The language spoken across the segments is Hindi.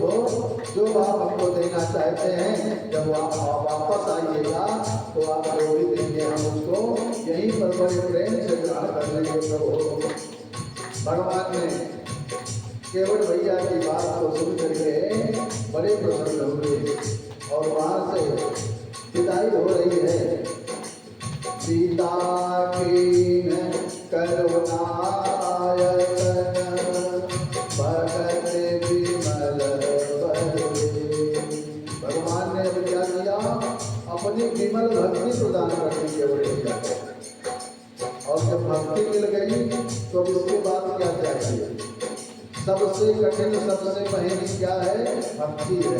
प्रभु जो आप हमको देना चाहते हैं, जब आप वापस आइएगा तो आप जो भी देंगे हम उसको यहीं पर बड़े प्रेम से ग्रहण कर लेंगे प्रभु। भगवान ने केवल भैया की बात को सुन करके बड़े प्रसन्न हुए और वहाँ से विदाई हो रही है। सीता कीन करुणायतन भगत विमल बरवे। भगवान ने अब क्या किया, अपनी विमल भक्ति प्रदान कर दी केवल भैया को। और जब भक्ति मिल गई तो इसके बाद क्या चाहिए? सबसे कठिन सबसे महंगी क्या है? भक्ति है।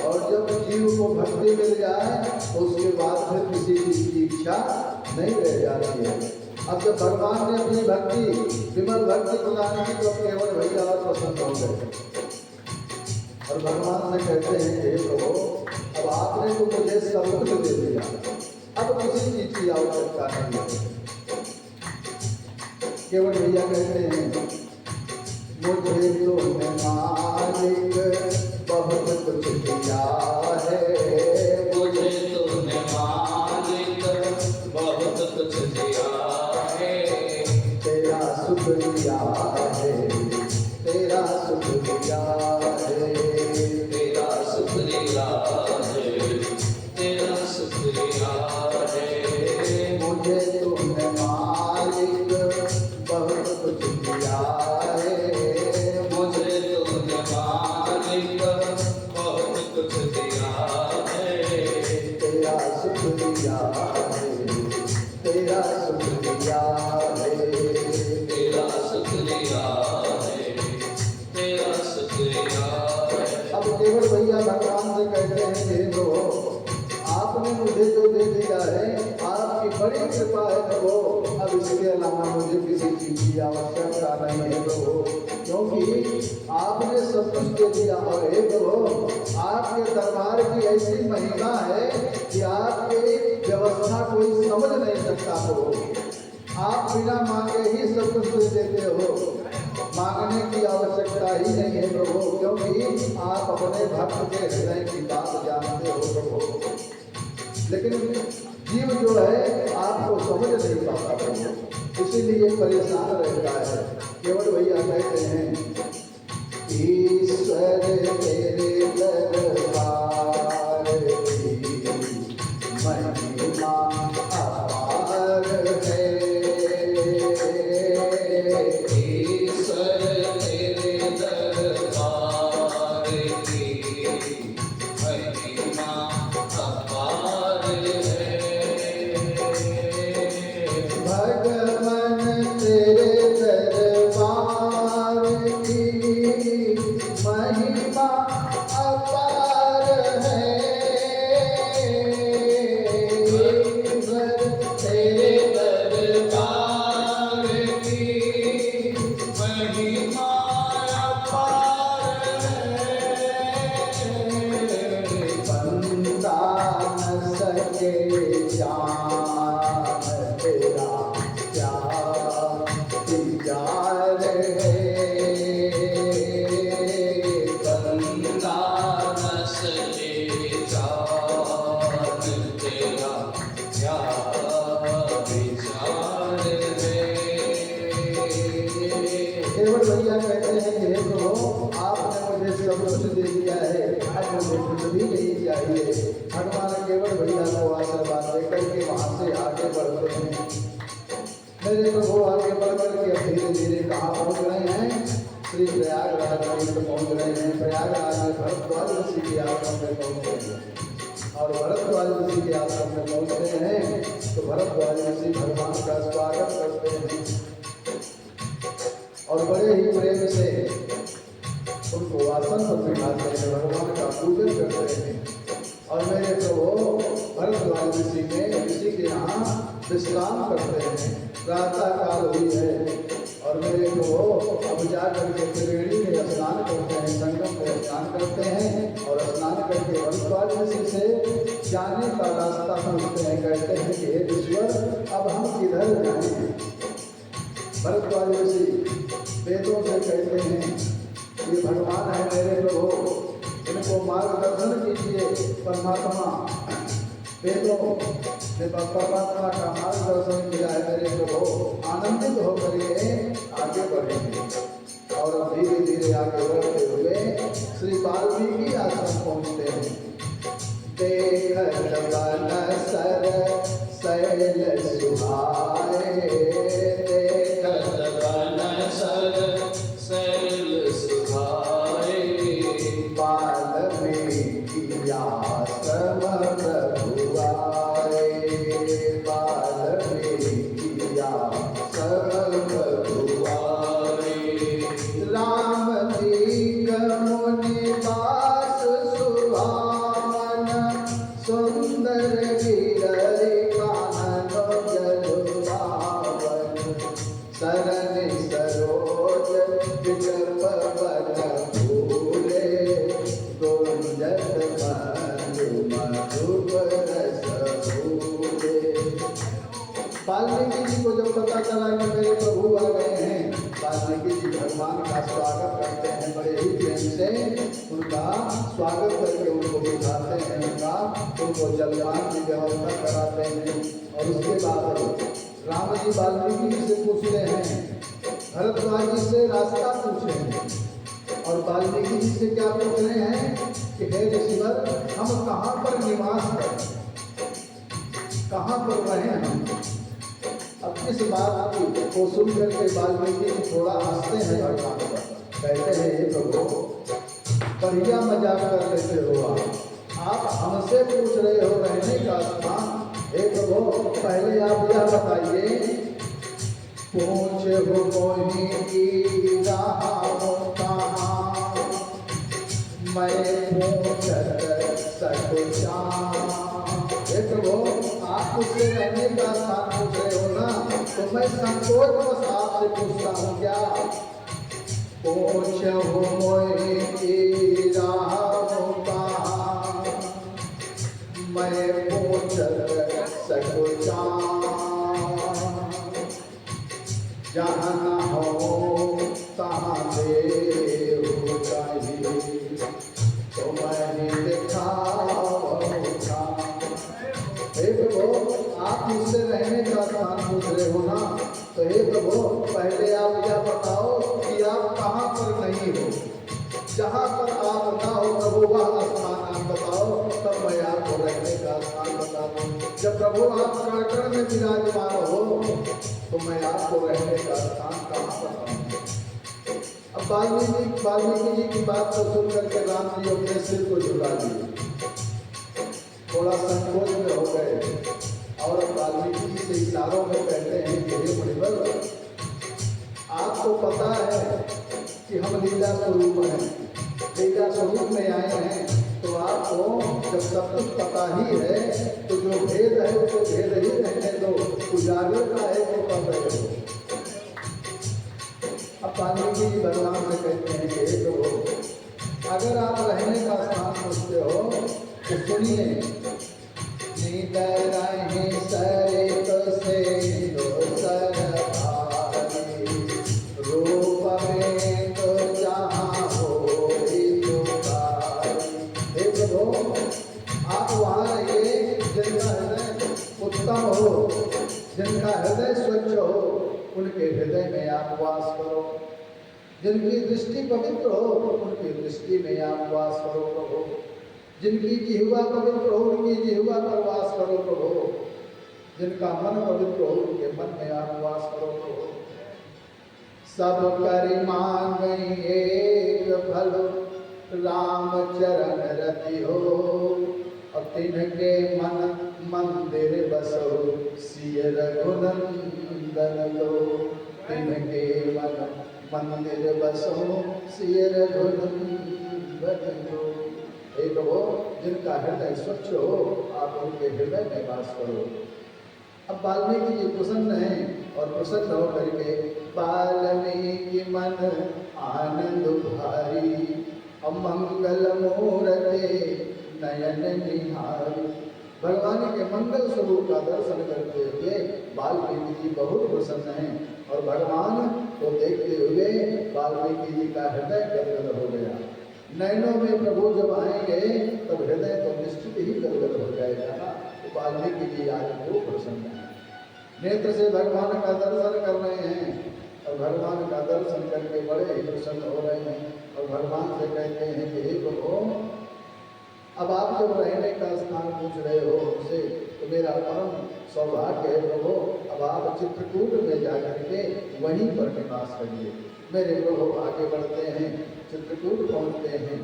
और जब जीव को भक्ति मिल जाए तो उसके बाद फिर किसी चीज की इच्छा नहीं रह जाती है। अब जब भगवान ने अपनी भक्ति विमल भक्ति प्रदान की तो केवल भैया और प्रसन्न हो गए और भगवान से कहते हैं हे प्रभु, अब आपने तो मुझे सब कुछ दे दिया, अब किसी चीज की आवश्यकता नहीं है। केवल भैया कहते हैं मुझे तो मालिक बहुत कुछ दिया है, मुझे तूने मालिक बहुत कुछ दिया है। तेरा शुक्रिया है, तेरा शुक्रिया है, तेरा शुक्रिया है, तेरा शुक्रिया है। मुझे तूने मालिक बहुत कुछ दिया है, मुझे तूने मालिक बहुत कुछ दिया है। तेरा शुक्रिया है, तेरा शुक्रिया है, तेरा शुक्रिया है, तेरा शुक्रिया है। अब केवल भैया भगवान से कहते हैं हे प्रभु, आपने मुझे जो दे दिया है आपकी बड़ी कृपा है प्रभु, अब इसके अलावा मुझे किसी चीज की आवश्यकता नहीं है प्रभु, क्योंकि आपने सब कुछ दे दिया। और हे प्रभु, आपके दरबार की ऐसी महिमा है कि आपकी व्यवस्था कोई समझ नहीं सकता प्रभु। आप बिना मांगे ही सब कुछ दे देते हो, मांगने की आवश्यकता ही नहीं है प्रभु, क्योंकि आप अपने भक्त के हृदय की बात जानते हो प्रभु। लेकिन जीव जो है आपको समझ नहीं पाता प्रभु, इसीलिए परेशान रहता है। केवल भैया कहते हैं ईश्वर तेरे दरबार की महिमा अपार है। ईश्वर तेरे दरबार की महिमा अपार है। भगवान तेरे दरबार की महिमा अपार है। तेरे दरबार की महिमा अपार है। बंदा न सके जान तेरा क्या इंतजार है। बंदा न सके जान तेरा क्या विचार है। केवल भैया कहते हैं कि हे प्रभु, आपने मुझे सब कुछ दे दिया है, अब मुझे कुछ भी नहीं चाहिए। भगवान केवल भैया को आशीर्वाद देकर के वहाँ से आगे बढ़ते हैं। मेरे प्रभु आगे बढ़ करके अब धीरे धीरे कहाँ पहुँच रहे हैं? श्री प्रयागराज में पहुँच रहे हैं। प्रयागराज में भरद्वाज ऋषि के आश्रम में पहुँचते हैं और भरद्वाज ऋषि के आश्रम में पहुँचते हैं तो भरद्वाज ऋषि भगवान का स्वागत करते हैं और बड़े ही प्रेम से उनको आसन पर बिठाते हैं, भगवान का पूजन करते हैं। और मेरे प्रभु भरद्वाज ऋषि के यहाँ विश्राम करते हैं। प्रातः काल हुई है और मेरे प्रभु अब जाकर के त्रिवेणी में स्नान करते हैं, संगम में स्नान करते हैं और स्नान करके भरद्वाज ऋषि से जाने का रास्ता पूछते हैं। कहते हैं कि हे ईश्वर, अब हम किधर जाएं? भरद्वाज ऋषि वेदों से कहते हैं ये भगवान है मेरे प्रभु, इनको मार्गदर्शन कीजिए परमात्मा। वेदों में परमात्मा का मार्गदर्शन किया है मेरे प्रभु, आनंदित होकर के आगे बढ़ेंगे। और धीरे धीरे आगे बढ़ते हुए श्री वाल्मीकि आश्रम पहुँचते हैं। देखत वन सर शैल सुहाए, देखत वन सर शैल सुहाए, वाल्मीकि आश्रम प्रभु आए, वाल्मीकि आश्रम प्रभु आए। राम दीक मुनि वास सुभावन, सुंदर गिरहि कानन जल पावन, सरन सरोज विकल्प बन फूले, गुंजत मधु मधुर रस फूले। वाल्मीकि जी को जब पता चला कि मेरे प्रभु आ गए हैं, वाल्मीकि जी भगवान का स्वागत करते हैं, बड़े ही प्रेम से उनका स्वागत करके उनको बिठाते हैं, उनको जलपान की व्यवस्था कराते हैं। और उसके बाद राम जी वाल्मीकि जी से पूछते हैं, भरद्वाज जी से रास्ता पूछे हैं, और वाल्मीकि जी से क्या पूछ रहे हैं कि हे ऋषिवर, हम कहाँ पर निवास करें, कहाँ पर रहें हम। अब इस बात को सुन करके वाल्मीकि जी थोड़ा हंसते हैं भगवान पर, कहते हैं हे प्रभु, बढ़िया मजाक कर लेते हो आप हमसे पूछ रहे हो रहने का स्थान। हे प्रभु, पहले आप यह बताइए, पूछे हो कोई की रहा कहाँ, मैं पूछत सकुचा। हे प्रभु, आप मुझसे रहने का स्थान पूछ रहे हो ना, तो मैं संकोच बस आपसे पूछता हूँ क्या। पूछ हो मोहि की राह कहाँ, मैं पूछत सकुचा। जहाँ न हो तहाँ देहु कहीं, तो मैं दिखाऊंगा। हे प्रभु, आप मुझसे रहने का स्थान पूछ रहे हो ना, तो हे प्रभु, पहले आप यह बताओ कि आप कहाँ पर नहीं हो, जहाँ पर आप ना हो प्रभु वह स्थान आप बताओ, तब मैं आपको रहने का स्थान बता दूँ। जब प्रभु आप कण में विराजमान हो, तो मैं आपको रहने का स्थान कहाँ बताऊँ। अब वाल्मीकि जी की बात को सुन करके राम जी अपने सिर को झुका दिए, थोड़ा संकोच में हो गए, और वाल्मीकि जी से इशारों में कहते हैं कि हे मुनिवर, आपको पता है कि हम लीला स्वरूप हैं, लीला स्वरूप में आए हैं, तो आपको जब सब कुछ पता ही है, तो जो भेद है उसे भेद ही रहने दो, उजागर का है वो कर रहे हो। अब वाल्मीकि जी भगवान से कहते हैं कि हे प्रभु, अगर आप रहने का स्थान पूछते हो तो सुनिए, निदर रहे सरित सिंधु सरधारी, रूप में तो जहाँ हो हे प्रभु, आप वहाँ रहिए जिनका हृदय उत्तम हो, जिनका हृदय स्वच्छ हो, उनके हृदय में आप वास करो। जिनकी दृष्टि पवित्र हो, उनकी दृष्टि में आप वास करो प्रभु। जिनकी जिह्वा पवित्र हो, उनकी जिह्वा पर वास करो प्रभु। जिनका मन पवित्र हो, उनके मन में आप वास करो प्रभु। सब करि मांग एक फल, राम चरण रति हो, और तिनके मन मंदिर बसो, सिय रघुनंदन लो। तिनके मन मंदिर बसो, सिय रघुनंदन लो। हे प्रभु, जिनका हृदय स्वच्छ हो, आप उनके हृदय में वास करो। अब वाल्मीकि जी प्रसन्न हैं, और प्रसन्न होकर के वाल्मीकि मन आनंद भारी, अमंगल मूर्ते नयन निहारी। भगवान के मंगल स्वरूप का दर्शन करते हुए वाल्मीकि जी बहुत प्रसन्न हैं, और भगवान को देखते हुए वाल्मीकि जी का हृदय गदगद हो गया। नयनों में प्रभु जब आएंगे तब हृदय तो निश्चित ही गदगद हो जाएगा ना। तो वाल्मीकि जी आज वो प्रसन्न है, नेत्र से भगवान का दर्शन कर रहे हैं और भगवान का दर्शन करके बड़े ही प्रसन्न हो रहे हैं और भगवान से कहते हैं कि हे प्रभु, अब आप जब रहने का स्थान पूछ रहे हो हमसे तो मेरा परम सौभाग्य है प्रभु, अब आप चित्रकूट में जाकर के वहीं पर निवास करिए। मेरे प्रभु आगे बढ़ते हैं, चित्रकूट पहुँचते हैं।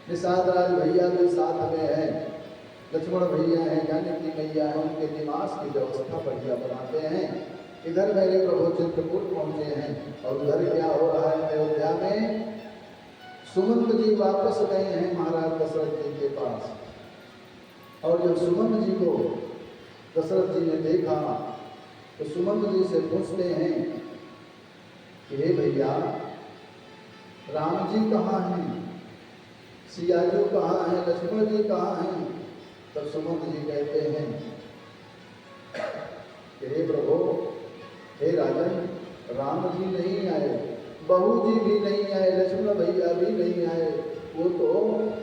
निषाद राज भैया भी साथ में है, लक्ष्मण भैया हैं, जानकी मैया हैं, उनके निवास की व्यवस्था बढ़िया बनाते हैं। इधर मेरे प्रभु चित्रकूट पहुँचे हैं और उधर क्या हो रहा है अयोध्या में, सुमंत जी वापस गए हैं महाराज दशरथ जी के पास। और जब सुमंत जी को दशरथ जी ने देखा तो सुमंत जी से पूछते हैं कि हे भैया, राम जी कहाँ हैं, सिया जी कहाँ हैं, लक्ष्मण जी कहाँ हैं? तब सुमंत जी कहते हैं कि हे प्रभु, हे राजन, राम जी नहीं आए, बहू जी भी नहीं आए, लक्ष्मण भैया भी नहीं आए, वो तो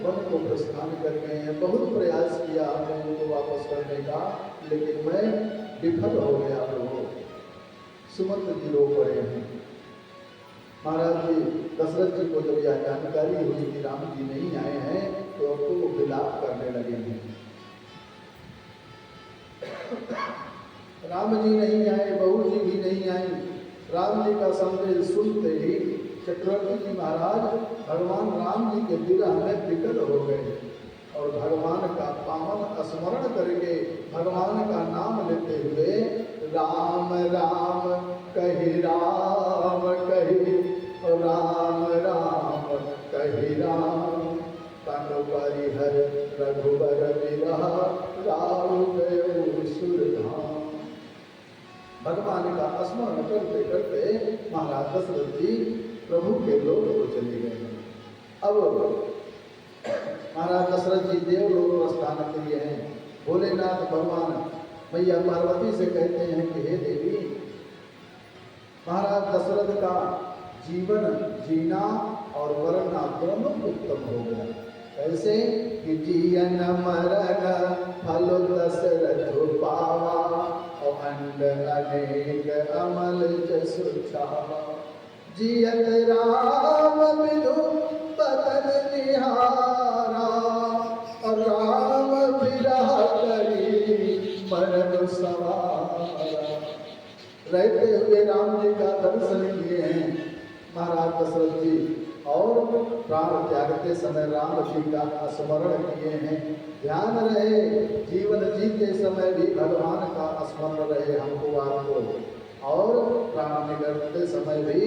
वन को प्रस्थान कर गए हैं। बहुत प्रयास किया हमने उनको वापस करने का, लेकिन मैं विफल हो गया प्रभु। सुमंत जी रो पड़े हैं। महाराज जी दशरथ जी को जब यह जानकारी हुई कि राम जी नहीं आए हैं तो अब तो वो विलाप करने लगे हैं। राम जी नहीं आए, बहू जी भी नहीं आई। राम जी का संदेश सुनते ही चक्रवर्ती जी महाराज भगवान राम जी के विरह में विकल हो गए और भगवान का पावन स्मरण करके भगवान का नाम लेते हुए राम राम कही राम कही, राम राम कही राम, कांडो परिहर रघुबर विरह राम गयो सुरधाम। भगवान का स्मरण करते करते महाराज दशरथ जी प्रभु के लोक को चले गए। अब महाराज दशरथ जी देवलोक प्रस्थान किए हैं। भोलेनाथ भगवान मैया पार्वती से कहते हैं कि हे देवी, महाराज दशरथ का जीवन जीना और मरना दोनों उत्तम हो गया। कैसे कि जियन मरन फल दशरथ पावा और अंड अनेक अमल जसु छावा। जियत राम बिनु बदन निहारा और राम विरह करी मरन सवारा। रहते हुए राम जी का दर्शन किए हैं महाराज दशरथ जी और प्राण त्यागते समय राम जी का स्मरण किए हैं। ध्यान रहे जीवन जीते समय भी भगवान का स्मरण रहे हमको आपको, और प्राण निकलते समय भी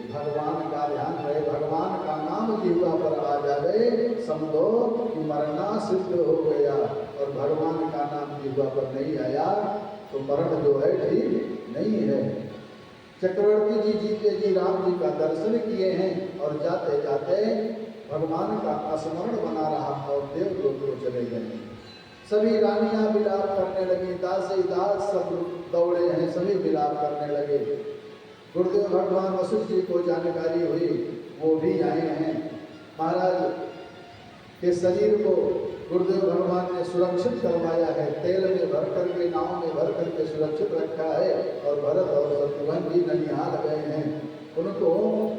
भगवान का ध्यान रहे। भगवान का नाम जीवा पर आ जाए समझो कि मरना सिद्ध हो गया, और भगवान का नाम जीवा पर नहीं आया तो मरण जो है ठीक नहीं है। चक्रवर्ती जी जीते जी राम जी का दर्शन किए हैं और जाते जाते भगवान का स्मरण बना रहा और देवलोक को चले गए। सभी रानियां विलाप करने लगी, दासी दास सब दौड़े हैं, सभी विलाप करने लगे। गुरुदेव भगवान वशिष्ठ जी को जानकारी हुई, वो भी आए हैं। महाराज के शरीर को गुरुदेव भगवान ने सुरक्षित करवाया है, तेल में भर करके नाव में भर करके सुरक्षित रखा है, और भरत और शत्रुघ्न भी ननिहाल गए हैं, उनको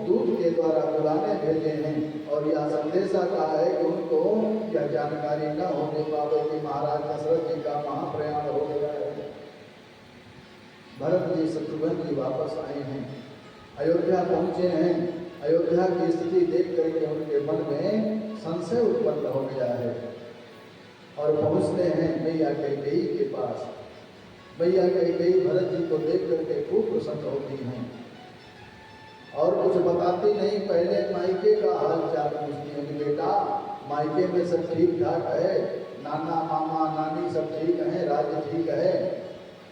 दूध के द्वारा बुलाने भेजे हैं और यह संदेशा कहा है कि उनको यह जानकारी न होने पावे कि महाराज दशरथ जी का महाप्रयाण हो गया है। भरत जी शत्रुघ्न जी वापस आए हैं, अयोध्या पहुँचे हैं। अयोध्या की स्थिति देख करके उनके मन में संशय उत्पन्न हो गया है और पहुँचते हैं मैया कैकेयी के पास। मैया कैकेयी भरत जी को देख करके खूब प्रसन्न होती हैं और कुछ बताती नहीं। पहले मायके का हाल चाल पूछती है कि बेटा मायके में सब ठीक ठाक है, नाना मामा नानी सब ठीक है, राज्य ठीक है?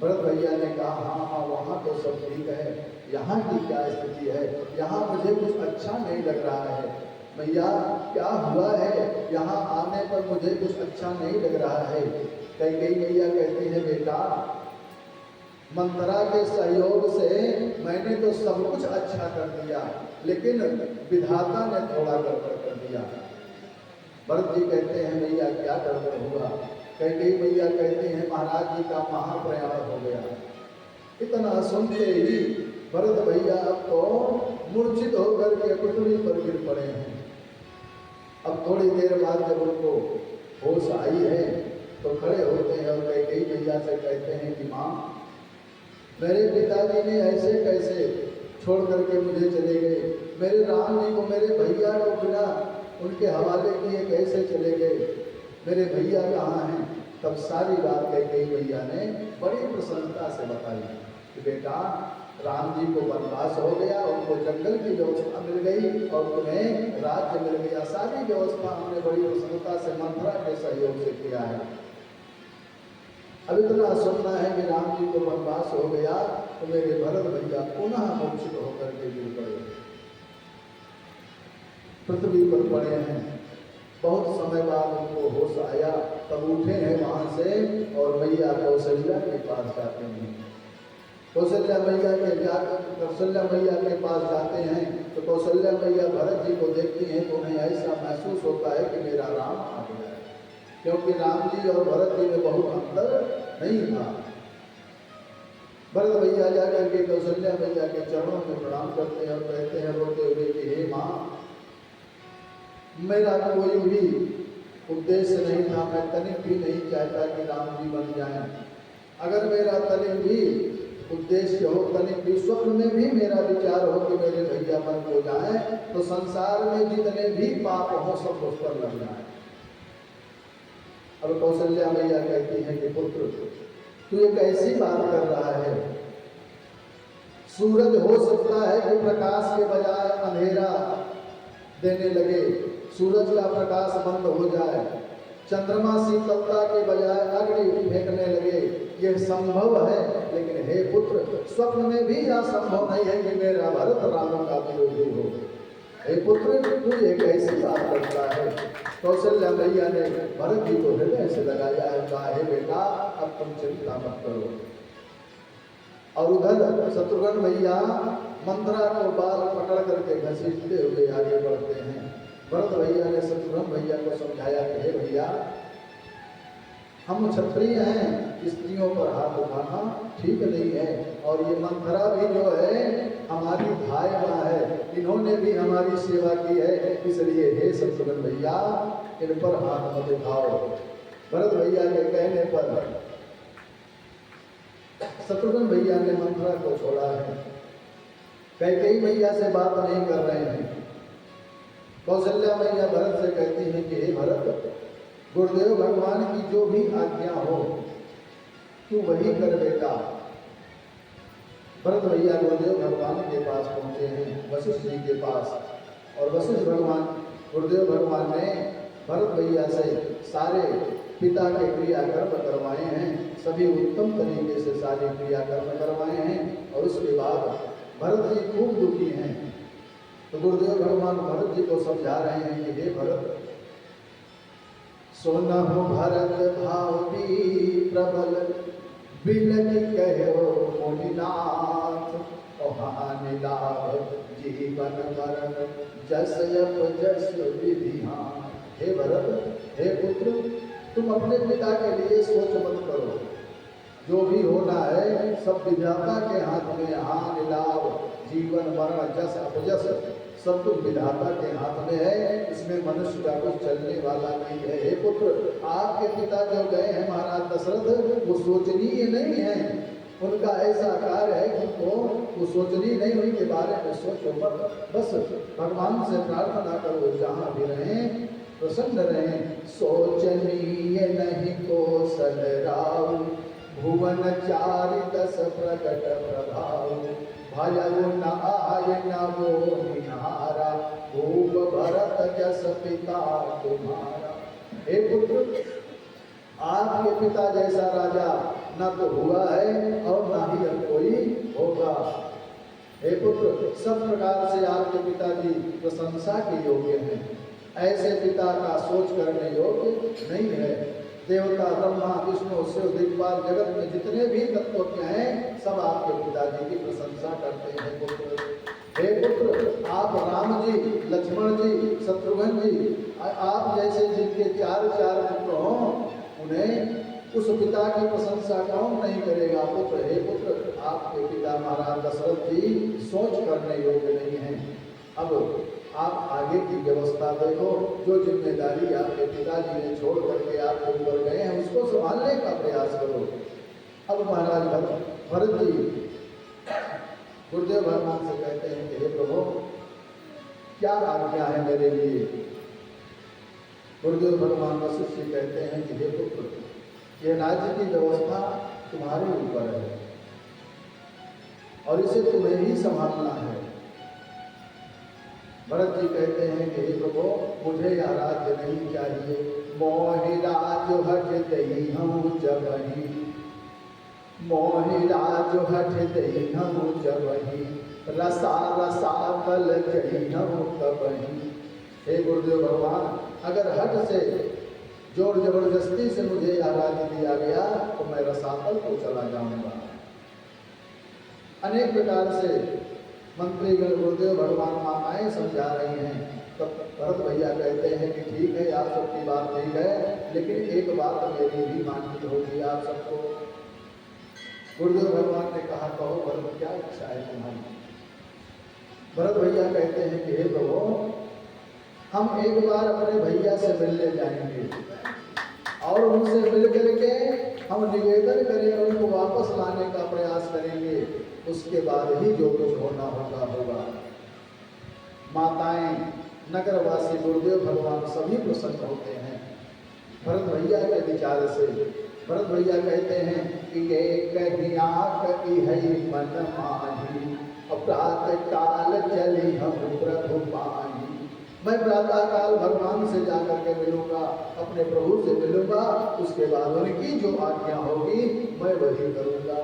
भरत भैया ने कहा हाँ हाँ वहाँ तो सब ठीक है, यहाँ की क्या स्थिति है? यहाँ मुझे कुछ अच्छा नहीं लग रहा है। भैया क्या हुआ है? यहाँ आने पर मुझे कुछ अच्छा नहीं लग रहा है। कैकेयी मैया कहती है बेटा मंत्रा के सहयोग से मैंने तो सब कुछ अच्छा कर दिया, लेकिन विधाता ने थोड़ा गड़बड़ कर दिया। भरत जी कहते हैं भैया क्या गड़बड़ हुआ? कैकेयी मैया कहते हैं महाराज जी का महाप्रयाण हो गया। इतना सुनते ही भरत भैया अब तो मूर्छित होकर के पृथ्वी पर गिर पड़े हैं। अब थोड़ी देर बाद जब उनको होश आई है तो खड़े होते हैं और कैकेयी मैया से कहते हैं कि माँ, मेरे पिताजी ने ऐसे कैसे छोड़ करके मुझे चले गए? मेरे राम जी को, मेरे भैया को बिना उनके हवाले किए कैसे चले गए? मेरे भैया कहाँ हैं? तब सारी बात कैकेयी मैया ने बड़ी प्रसन्नता से बताई कि बेटा, राम जी को वनवास हो गया, उनको जंगल की व्यवस्था मिल गई और तुम्हें राज्य मिल गया। सारी व्यवस्था हमने बड़ी प्रसन्नता से मंथरा के सहयोग से किया है। अब इतना सुनना है कि राम जी को वनवास हो गया तो मेरे भरत भैया पुनः मूर्छित होकर के गिर पड़े, पृथ्वी पर पड़े हैं। बहुत समय बाद उनको होश आया, तब उठे हैं वहां से और मैया कौशल्या के पास जाते हैं। कौशल्या मैया के पास जाते हैं तो कौशल्या मैया भरत जी को देखती हैं तो उन्हें ऐसा महसूस होता है कि मेरा राम आ गया है, क्योंकि राम जी और भरत जी में बहुत अंतर नहीं था। भरत भैया जाकर के कौशल्या मैया के चरणों में प्रणाम करते हैं और कहते हैं रोते हुए कि हे माँ, मेरा कोई भी उद्देश्य नहीं था, मैं तनिक भी नहीं चाहता कि राम जी बन जाएं। अगर मेरा तनिक भी उद्देश्य हो, तनिक भी स्वप्न में भी मेरा विचार हो कि मेरे भैया बन हो जाए तो संसार में जितने भी पाप हो सब उस पर लग जाए। अब कौशल्या मैया कहती है कि पुत्र, तू एक ऐसी बात कर रहा है, सूरज हो सकता है कि प्रकाश के बजाय अंधेरा देने लगे, सूरज का प्रकाश बंद हो जाए, चंद्रमा शीतलता के बजाय अग्नि फेंकने लगे, यह संभव है। लेकिन हे पुत्र, स्वप्न में भी यह संभव नहीं है कि मेरा भरत राम का विरोधी हो। हे पुत्र, तू ये कैसी बात करता है? कौशल्या मैया ने भरत जी को हृदय से लगाया है, कहा हे बेटा, अब तुम चिंता मत करो। और उधर शत्रुघ्न भैया मंथरा को बाल पकड़ करके घसीटते हुए आगे बढ़ते हैं। भरत भैया ने शत्रुघ्न भैया को समझाया कि हे भैया, हम क्षत्रिय हैं, स्त्रियों पर हाथ उठाना ठीक नहीं है, और ये मंथरा भी जो है हमारी भाई माँ है, इन्होंने भी हमारी सेवा की है, इसलिए हे शत्रुघ्न भैया, इन पर हाथ मत उठाओ। भरत भैया के कहने पर शत्रुघ्न भैया ने मंथरा को छोड़ा है, कैकेयी मैया से बात नहीं कर रहे हैं। कौशल्या मैया भरत से कहती है कि हे भरत, गुरुदेव भगवान की जो भी आज्ञा हो तू वही कर बेटा। भरत भैया गुरुदेव भगवान के पास पहुंचे हैं, वशिष्ठ जी के पास, और वशिष्ठ भगवान गुरुदेव भगवान ने भरत भैया से सारे पिता के क्रियाकर्म करवाए हैं, सभी उत्तम तरीके से सारे क्रियाकर्म करवाए हैं। और उसके बाद भरत जी खूब दुखी हैं, तो गुरुदेव भगवान भरत जी को समझा रहे हैं कि हे भरत, सोनहु भरत भावी प्रबल बिलनि कहो मुनिनाथ, हानि लाभ जीवन मरण जस यप जस विधिहान। हे भरत, हे पुत्र, तुम अपने पिता के लिए सोच मत करो, जो भी होना है सब विधाता के हाथ में, हानि लाभ जीवन मरण जस अपजस सब कुछ विधाता के हाथ में है, इसमें मनुष्य का कुछ चलने वाला नहीं है। हे पुत्र, आपके पिता जो गए हैं महाराज दशरथ, वो सोचनीय नहीं है, उनका ऐसा कार्य है कि वो सोचनीय नहीं, उनके बारे में सोचो मत, बस भगवान से प्रार्थना करो जहाँ भी रहें प्रसन्न रहें। सोचनीय नहीं कौशल राव, भुवन चारि दस प्रकट प्रभाव, भयउ न आय न वो निहारा, भूप भरत जस पिता तुम्हारा। हे पुत्र, आपके पिता जैसा राजा न तो हुआ है और न ही अब कोई होगा। हे पुत्र, सब प्रकार से आपके पिताजी प्रशंसा के योग्य हैं, ऐसे पिता का सोच करने योग्य नहीं है। देवता ब्रह्मा विष्णु शिव दिग्पाल जगत में जितने भी तत्व हैं सब आपके पिताजी की प्रशंसा करते हैं। पुत्र, हे पुत्र, आप राम जी लक्ष्मण जी, शत्रुघ्न जी, आप जैसे जिनके चार चार पुत्र हों, उन्हें उस पिता की प्रशंसा कौन नहीं करेगा। पुत्र, हे पुत्र, आपके पिता महाराज दशरथ जी सोच करने योग्य नहीं हैं। अब आप आगे की व्यवस्था देखो, जो जिम्मेदारी आपके पिताजी ने छोड़ करके आपके ऊपर गए हैं उसको संभालने का प्रयास करो। अब महाराज भरत जी गुरुदेव भगवान से कहते हैं कि हे प्रभु, क्या आज्ञा है मेरे लिए। गुरुदेव भगवान वशिष्ठ जी कहते हैं कि हे पुत्र, ये राज्य की व्यवस्था तुम्हारे ऊपर है और इसे तुम्हें ही संभालना है। भरत जी कहते हैं कि हे प्रभु, मुझे यह राज्य नहीं चाहिए। मोहि राज हट दई हम जबहि, मोहि राज हट दई हम जबहि, रसा रसा कल जई हम तबहि। हे गुरुदेव भगवान, अगर हट से जोर जबरदस्ती से मुझे यह राज्य दिया गया तो मैं रसातल को चला जाऊंगा। अनेक प्रकार से मंत्रीगण गुरुदेव भगवान माताएं समझा रही हैं। तब भरत भैया कहते हैं कि ठीक है, आप सबकी बात ठीक है, लेकिन एक बात मेरी भी माननी होगी आप सबको। गुरुदेव भगवान ने कहा, कहो भरत, क्या इच्छा है तुम्हारी। भरत भैया कहते हैं कि हे प्रभु, हम एक बार अपने भैया से मिलने जाएंगे और उनसे मिल करके हम निवेदन करेंगे, उनको वापस लाने का प्रयास करेंगे। उसके बाद ही जो कुछ होना होगा। माताएं, नगरवासी, गुरुदेव भगवान सभी प्रसन्न होते हैं भरत भैया के विचार से। भरत भैया कहते हैं कि ये कहिया कही है मन माही, प्रातः काल चली हम प्रभु पाही। मैं प्रातः काल भगवान से जाकर के मिलूंगा, अपने प्रभु से मिलूंगा, उसके बाद उनकी जो आज्ञा होगी मैं वही करूंगा।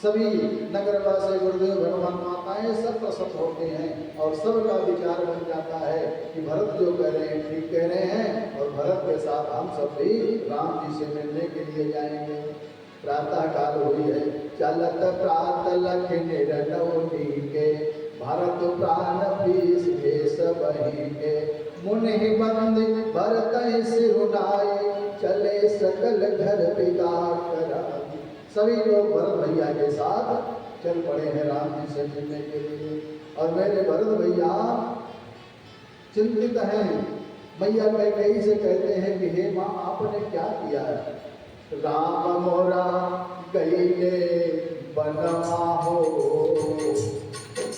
सभी नगरवासी, गुरुदेव भगवान माताएं सब प्रसन्न होते हैं और सबका विचार बन जाता है कि भरत जो कह रहे हैं ठीक कह रहे हैं और भरत के साथ हम सब भी राम जी से मिलने के लिए जाएंगे। प्रातः काल हुई है, चलत प्रात लख निरनौनी के, भारत प्राण पीस भेष बही के, मुनि बंद भरत सिरुनाए, चले सकल घर बिगाड़ कराई। सभी लोग भरत भैया के साथ चल पड़े हैं राम जी से मिलने के लिए। और मेरे भरत भैया चिंतित हैं। मैया कैकेयी से कहते हैं कि हे माँ, आपने क्या किया है। राम मोरा गईले बनवा हो।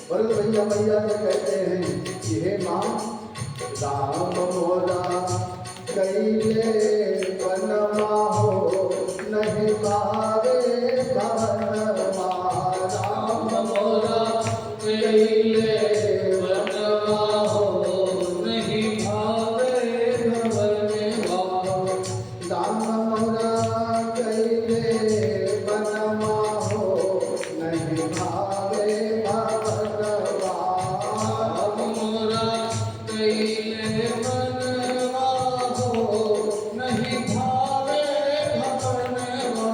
भरत भैया मैया से कहते हैं कि हे माँ, राम मोरा गईले बनवा हो, नहीं भावे भवनवा। राम मोरा गईले बनवा हो, नहीं भावे भवनवा। राम मोरा गईले बनवा हो, नहीं भावे भवनवा। राम मोरा गईले बनवा हो, नहीं भावे भवनवा।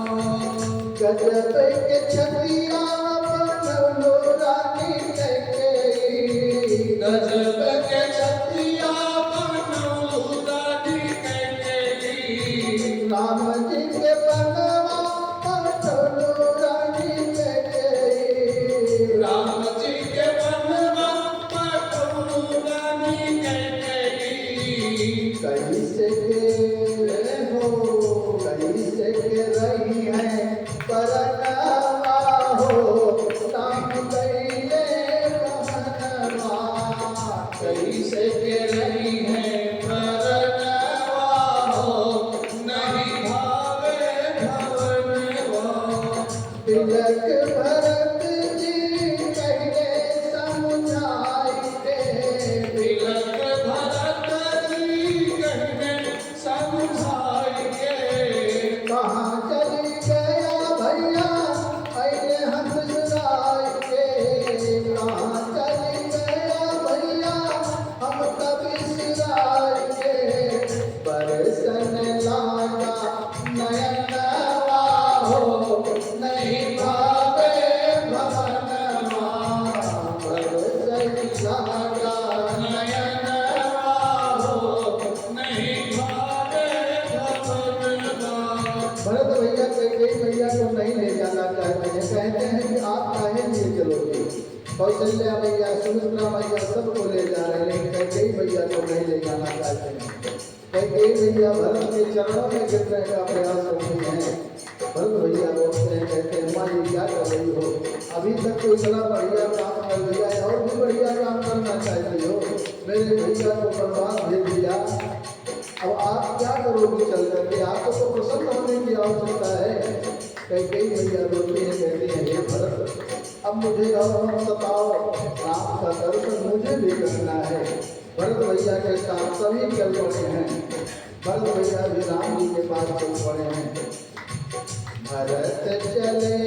गजब के छतिया बनलो रानी कैकेयी, गजब के छतिया बनलो रानी कैकेयी। राम जी के बनवा बनलो रानी कैकेयी, राम जी के बनवा बनलो रानी कैकेयी। कैसे के हो, कैसे के रही है परनवा हो, राम गईले बनवा। कैसे के रही है परनवा हो, नहीं भावे भवनवा। तिलक भरत जी कहले समझाई के, तिलक भरत जी कहले समझाई के। कहाँ चली गया भैया अइले हंसराय के, कहाँ चली गया भैया हम कभी कौशल्या मैया, सुमित्रा मैया सबको ले जा रहे हैं, लेकिन कैकेयी मैया को नहीं ले जाना चाहते हैं। कैकेयी मैया भरत के चरणों में गिरने का प्रयास करती हैं। भरत भैया रोकते हैं, कहते हैं माँ ये क्या कर रही हो, अभी तक तो इतना बढ़िया काम कर दिया है, और भी बढ़िया काम करना चाहती हो, मेरे भैया को बर्बाद भेज दिया, अब आप क्या करोगे चल करके, आपको तो प्रसन्न होने की आवश्यकता है। कैकेयी मैया रोती है, कहती है हे भरत, अब मुझे और मत सताओ, राम का दर्शन मुझे भी करना है। भरत भैया के साथ सभी चल पड़े हैं। भरत भैया भी राम जी के पास चल पड़े हैं। भरत चले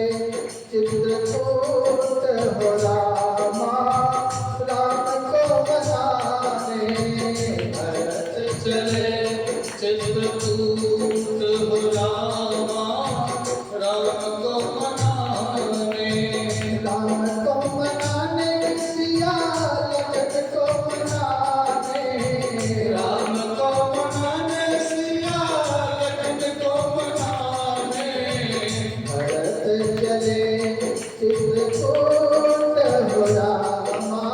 चित्रकूट हो रामा, राम को मनाने। भरत चले चित्रकूट हो रामा, राम को मनाने। राम को मनाने, सिया लखन को मनाने। राम को मनाने, सिया लखन को मनाने। भरत चले चित्रकूट हो रामा,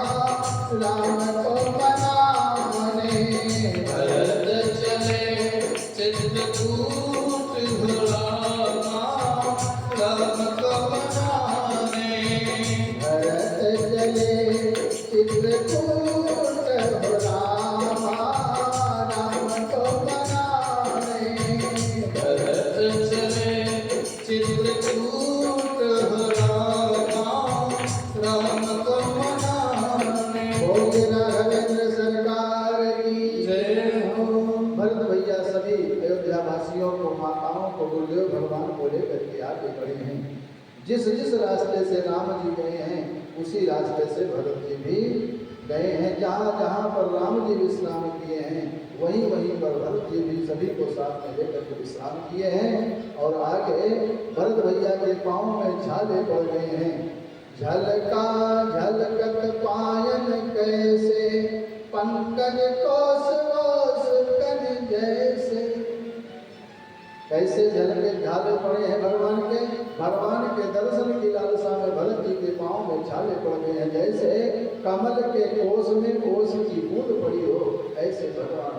राम को मनाने। भरत चले चित्रकूट हो रामा, राम को मनाने। भरत चले चित्रकूट हो रामा, राम को मनाने। भरत चले चित्रकूट हो रामा, राम को मनाने। बोले राघवेंद्र सरकार की जय हो। भरत भैया सभी अयोध्या वासियों को, माताओं को गुरुदेव भगवान को लेकर के आगे बढ़े हैं। जिस जिस रास्ते से राम जी गए हैं उसी रास्ते से भरत जी भी गए हैं। जहाँ जहाँ पर राम जी विश्राम किए हैं वहीं वहीं पर भरत जी भी सभी को साथ में लेकर के विश्राम किए हैं। और आगे भरत भैया के पाँव में छाले पड़ गए हैं। झलका झलकत पायन कैसे, पंकज कोस कोस कन जैसे। कैसे झलके झाले पड़े हैं भगवान के दर्शन की लालसा में भरत जी के पाँव में छाले पड़ गए हैं। जैसे कमल के कोस में ओस की बूंद पड़ी हो, ऐसे भगवान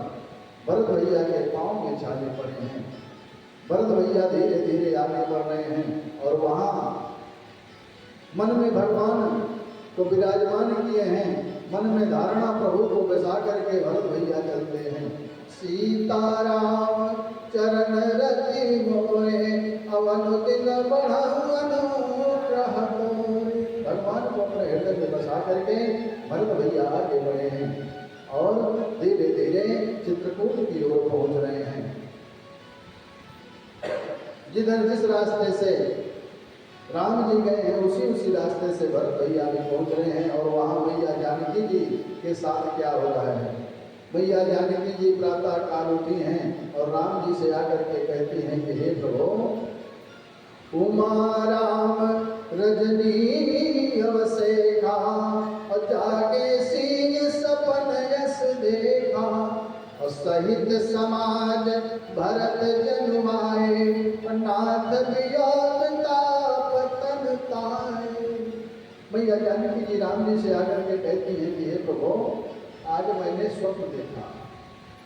भरत भैया के पाँव में छाले पड़े हैं। भरत भैया धीरे धीरे आगे बढ़ रहे हैं और वहाँ मन में भगवान को विराजमान किए हैं। मन में धारणा प्रभु को बसा करके भरत भैया चलते हैं। सीताराम चरण रति मोरे, अवन दिन बढ़ाऊ अनुग्रह मोरे। भगवान को अपने हृदय में बसा करके भरत भैया आगे बढ़े हैं और धीरे धीरे चित्रकूट की ओर पहुंच रहे हैं। जिधर जिस रास्ते से राम जी गए हैं उसी रास्ते से भरत भैया भी पहुंच रहे हैं। और वहाँ मैया जानकी जी के साथ क्या हो रहा है। मैया जानकी जी प्रातः काल उठी हैं और राम जी से आकर के कहती हैं कि हे प्रभु, उमा राम रजनी अवसेखा, और जागे सीन सपन यस देखा, और सहित समाज भरत जनुमाए, नाथ वियोग पतन ताए। मैया जानकी जी राम जी से आकर के कहती हैं कि हे प्रभु, आज मैंने स्वप्न देखा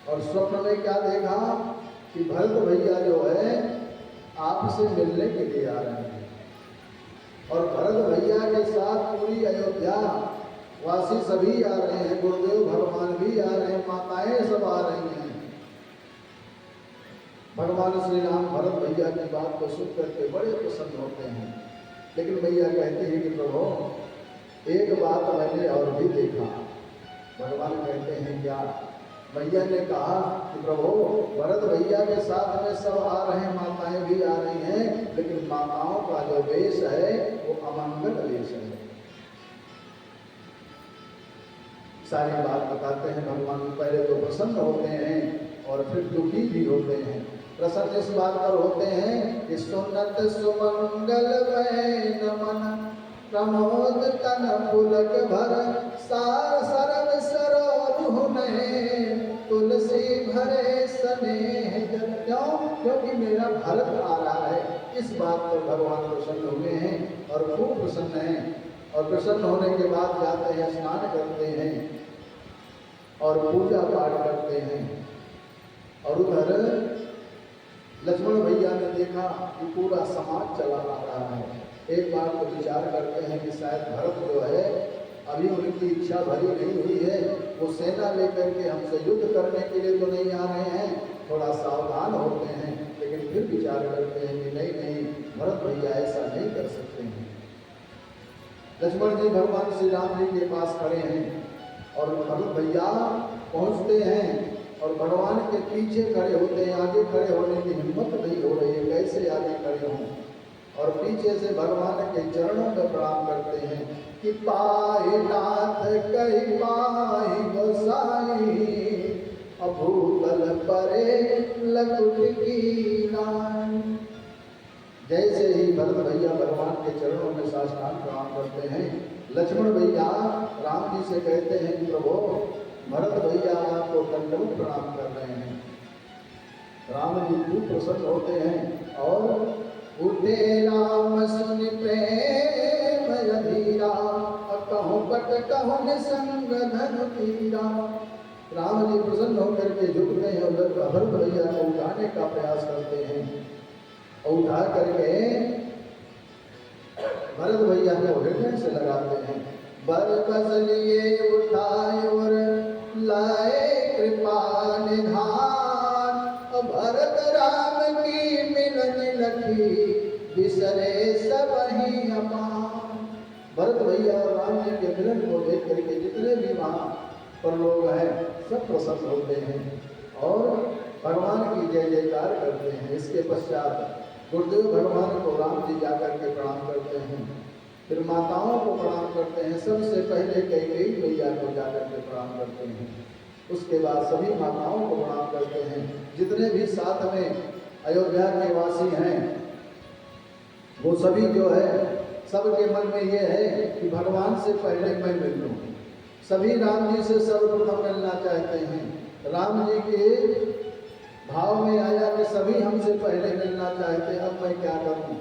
और स्वप्न में क्या देखा कि भरत भैया जो है आपसे मिलने के लिए आ रहे हैं और भरत भैया के साथ पूरी अयोध्या वासी सभी आ रहे हैं, गुरुदेव भगवान भी आ रहे हैं, माताएं सब आ रही हैं। भगवान श्री राम भरत भैया की बात को सुन करके बड़े प्रसन्न होते हैं। लेकिन भैया कहते हैं कि प्रभु एक बात मैंने और भी देखा। भगवान कहते हैं क्या? भैया ने कहा कि प्रभु भरत भैया के साथ में सब आ रहे हैं, माताएं भी आ रही हैं, लेकिन माताओं का जो वेश है वो अमंगल वेश है। सारी बात बताते हैं भगवान। पहले तो प्रसन्न होते हैं और फिर दुखी भी होते हैं। प्रसन्न इस बात पर होते हैं कि सुनत सुमंगल वैन मन, प्रमोद तन पुलक भर, सार सरन सरोरुह नये, तुलसी भरे स्नेह जन। क्यों? क्योंकि मेरा भरत आ रहा है। इस बात पर भगवान प्रसन्न हुए हैं और खूब प्रसन्न हैं। और प्रसन्न होने के बाद जाते हैं, स्नान करते हैं और पूजा पाठ करते हैं। और उधर लक्ष्मण भैया ने देखा कि पूरा समाज चला आ रहा है। एक बार तो विचार करते हैं कि शायद भरत जो है अभी उनकी इच्छा भरी नहीं हुई है, वो सेना लेकर के हमसे युद्ध करने के लिए तो नहीं आ रहे हैं, थोड़ा सावधान होते हैं। लेकिन फिर विचार करते हैं कि नहीं नहीं, भरत भैया ऐसा नहीं कर सकते हैं। लक्ष्मण जी भगवान श्री राम जी के पास खड़े हैं और भरत भैया पहुंचते हैं और भगवान के पीछे खड़े होते हैं। आगे खड़े होने की हिम्मत नहीं हो रही है, कैसे आगे खड़े हों। और पीछे से भगवान के चरणों में प्रणाम करते हैं कि पाहि नाथ कहि पाहि गोसाई, अभूतल परे लकुट कीना। जैसे ही भरत भैया भगवान के चरणों में साष्टांग प्रणाम करते हैं, लक्ष्मण भैया राम जी से कहते हैं कि प्रभु भरत भैया आपको दंडवत प्रणाम कर रहे हैं। राम जी खूब प्रसन्न होते हैं और उठे राम सुन प्रेम अधीरा, कहूँ पट कहूँ निसंग धनु तीरा। राम जी प्रसन्न होकर के झुकते हैं और भरत भैया को उठाने का प्रयास करते हैं और उठा करके भरत भैया को हृदय से लगाते हैं। बर कसलिए उठाए और लाए कृपा निधान, भरत राम की मिलन लखी बिसरे सब ही अपान। भरत भैया और राम जी के मिलन को देख करके जितने भी वहाँ पर लोग हैं सब प्रसन्न होते हैं और भगवान की जय जयकार करते हैं। इसके पश्चात गुरुदेव भगवान को राम जी जाकर के प्रणाम करते हैं, फिर माताओं को प्रणाम करते हैं। सबसे पहले कैकेयी मैया को जाकर के प्रणाम करते हैं, उसके बाद सभी माताओं को प्रणाम करते हैं। जितने भी साथ में अयोध्या के वासी हैं वो सभी जो है सबके मन में ये है कि भगवान से पहले मैं मिल लूँ। सभी राम जी से सर्वप्रथम मिलना चाहते हैं। राम जी के भाव में आया कि सभी हमसे पहले मिलना चाहते हैं, अब मैं क्या करूं।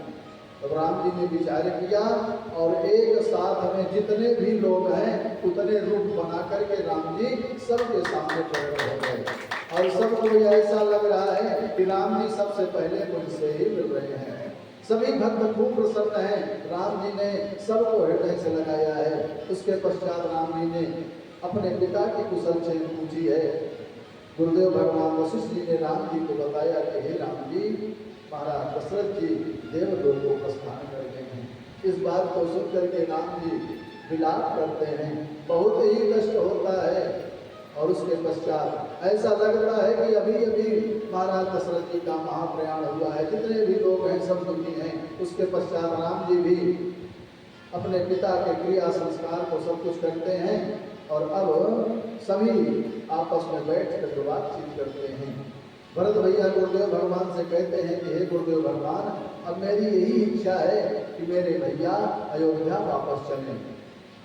तब राम जी ने विचार किया और एक साथ में जितने भी लोग हैं उतने रूप बना करके राम जी सबके सामने प्रकट हो गए और सबको ऐसा लग रहा है कि राम जी सबसे पहले मुझसे ही मिल रहे हैं। सभी भक्त खूब प्रसन्न हैं, राम जी ने सबको हृदय से लगाया है। उसके पश्चात राम जी ने अपने पिता की कुशल छेम पूछी है। गुरुदेव भगवान वशिष्ठ जी ने राम जी को बताया कि हे राम जी, महाराज दशरथ जी देवलोक को प्रस्थान कर गए हैं। इस बात को सुनकर के राम जी विलाप करते हैं, बहुत ही कष्ट होता है। और उसके पश्चात ऐसा लगता है कि अभी अभी महाराज दशरथ जी का महाप्रयाण हुआ है, जितने भी लोग हैं सब दुखी हैं। उसके पश्चात राम जी भी अपने पिता के क्रिया संस्कार को सब कुछ करते हैं और अब सभी आपस में बैठ कर बातचीत करते हैं। भरत भैया गुरुदेव भगवान से कहते हैं कि हे गुरुदेव भगवान, अब मेरी यही इच्छा है कि मेरे भैया अयोध्या वापस चलें।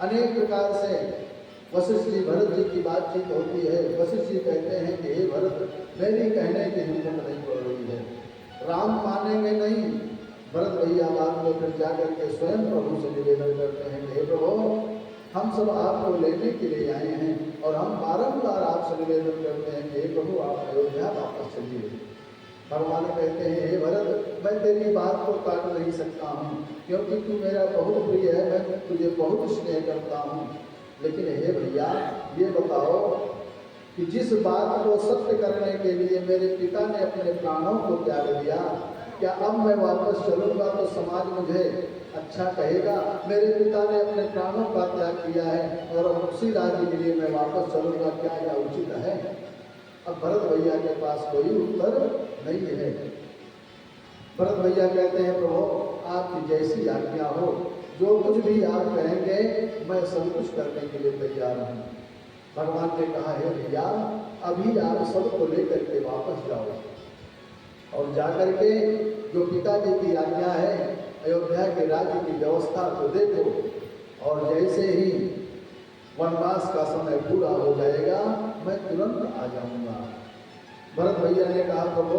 अनेक प्रकार से वशिष्ठ जी भरत जी की बातचीत होती है। वशिष्ठ जी कहते हैं कि हे भरत, मेरी कहने की हिम्मत नहीं पड़ रही है, राम मानेंगे नहीं। भरत भैया बाद में फिर जाकर के स्वयं प्रभु से निवेदन करते हैं कि हे प्रभु, हम सब आपको लेने के लिए आए हैं और हम बारंबार आपसे निवेदन करते हैं कि हे प्रभु आप अयोध्या वापस चलिए। भगवान कहते हैं हे भरत, मैं तेरी बात को काट नहीं सकता हूँ क्योंकि तू मेरा बहुत प्रिय है, मैं तुझे बहुत स्नेह करता हूँ। लेकिन हे भैया ये बताओ कि जिस बात को सत्य करने के लिए मेरे पिता ने अपने प्राणों को त्याग दिया, क्या अब मैं वापस चलूँगा तो समाज मुझे अच्छा कहेगा? मेरे पिता ने अपने प्राणों का त्याग किया है और उसी राज्य के लिए मैं वापस चलूँगा, क्या यह उचित है? अब भरत भैया के पास कोई उत्तर नहीं है। भरत भैया कहते हैं प्रभु आपकी जैसी आज्ञा हो, जो कुछ भी आप कहेंगे मैं सब कुछ करने के लिए तैयार हूँ। भगवान ने कहा है भैया अभी आप सबको लेकर के वापस जाओ और जाकर के जो पिताजी की आज्ञा है अयोध्या के राज्य की व्यवस्था को देखो और जैसे ही वनवास का समय पूरा हो जाएगा मैं तुरंत आ जाऊंगा। भरत भैया ने कहा प्रभु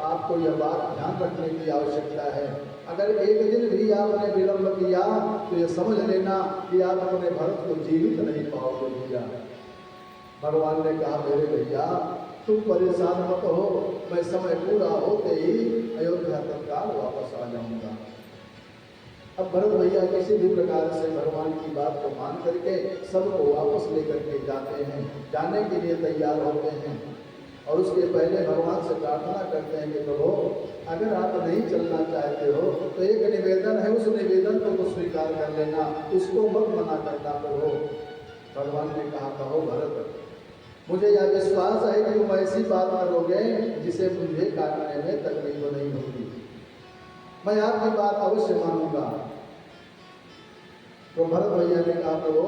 आपको यह बात ध्यान रखने की आवश्यकता है, अगर एक दिन भी आपने विलंब किया तो यह समझ लेना कि आप अपने भरत को जीवित नहीं पाओगे भैया। भगवान ने कहा मेरे भैया तुम परेशान मत हो, मैं समय पूरा होते ही अयोध्या तत्काल वापस आ जाऊंगा। अब भरत भैया किसी भी प्रकार से भगवान की बात को मान करके सबको वापस लेकर के जाते हैं, जाने के लिए तैयार होते हैं और उसके पहले भगवान से प्रार्थना करते हैं कि प्रभु अगर आप नहीं चलना चाहते हो तो एक निवेदन है, उस निवेदन को तो स्वीकार कर लेना, उसको मत मना करना प्रभु। भगवान ने कहा कहो भरत, मुझे यह विश्वास है कि तुम ऐसी बात करोगे जिसे मुझे काटने में तकलीफ नहीं होगी, मैं आपकी बात अवश्य मानूंगा। तो भरत भैया ने कहा प्रभु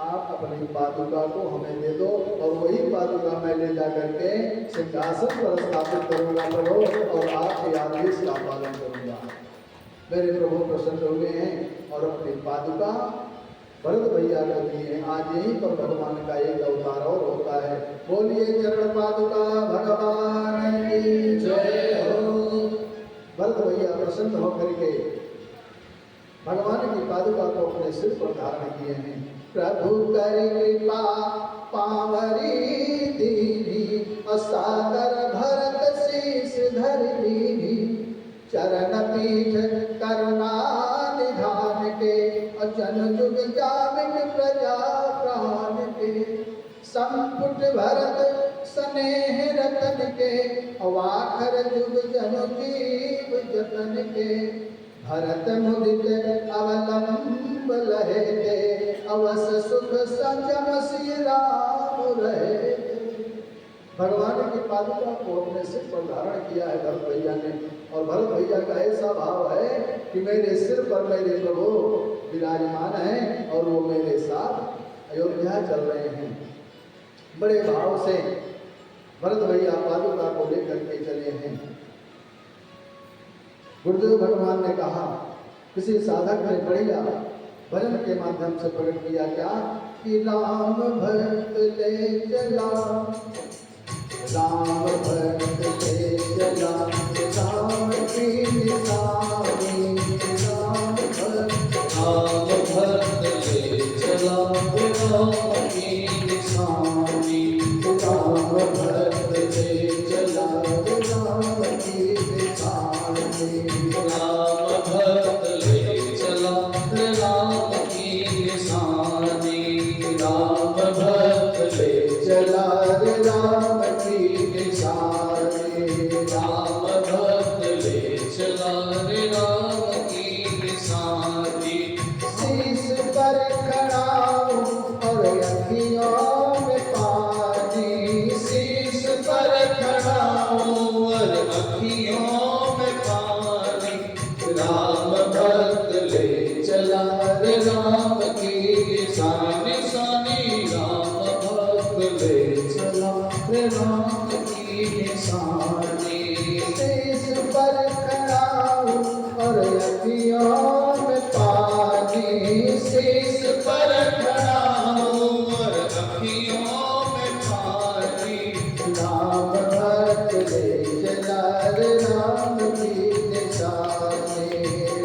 आप अपनी पादुका को हमें दे दो और वही पादुका मैं ले जा करके सिंहासन पर स्थापित करूंगा प्रभु और आपके आदेश का पालन करूंगा। मेरे प्रभु प्रसन्न हो गए हैं और अपनी पादुका भरत भैया को दिए। आज यहीं पर भगवान का एक अवतार और होता है। बोलिए चरण पादुका भगवान की जय हो। भरत भैया प्रसन्न होकर के भगवान की पादुका को अपने सिर पर धारण किए हैं। प्रभु कर कृपा पावरी दीनी असागर भरत शीस धर लीनी चरण पीठ करुणा निधान के अजन जुग जामिन प्रजा प्राण के संपुट भरत स्नेह रतन के अवाखर जुग जन जीव जतन के भरत मुदित अवलंब लहे थे अवस सुख संजम श्री राम रहे। भगवान की पादुका को अपने सिर पर धारण किया है भरत भैया ने और भरत भैया का ऐसा भाव है कि मेरे सिर पर मेरे प्रभु विराजमान हैं और वो मेरे साथ अयोध्या चल रहे हैं। बड़े भाव से भरत भैया पादुका को लेकर के चले हैं। गुरुदेव भगवान ने कहा, किसी साधक ने बढ़िया भजन के माध्यम से प्रकट किया क्या कि राम भक्त ले चला, राम भक्त ले चला, राम की निशानी, राम भक्त ले चला, राम की निशानी, राम भक्त ले चला, राम की निशानी, राम भक्त ले चला, राम की निशानी, राम भक्त ले चला, राम की निशानी, राम भक्त ले चला, राम की निशानी। शीश पर खड़ा और अखियों में पानी, शीश पर खड़ा और अखियों में पानी, राम भक्त ले चला, राम की निशानी, निशानी, राम भक्त ले चला, राम की निशानी। शीश पर खड़ा और अखियों में पानी, शीश पर खड़ा और अखियों में पानी, राम भक्त ले चला, राम की निशानी,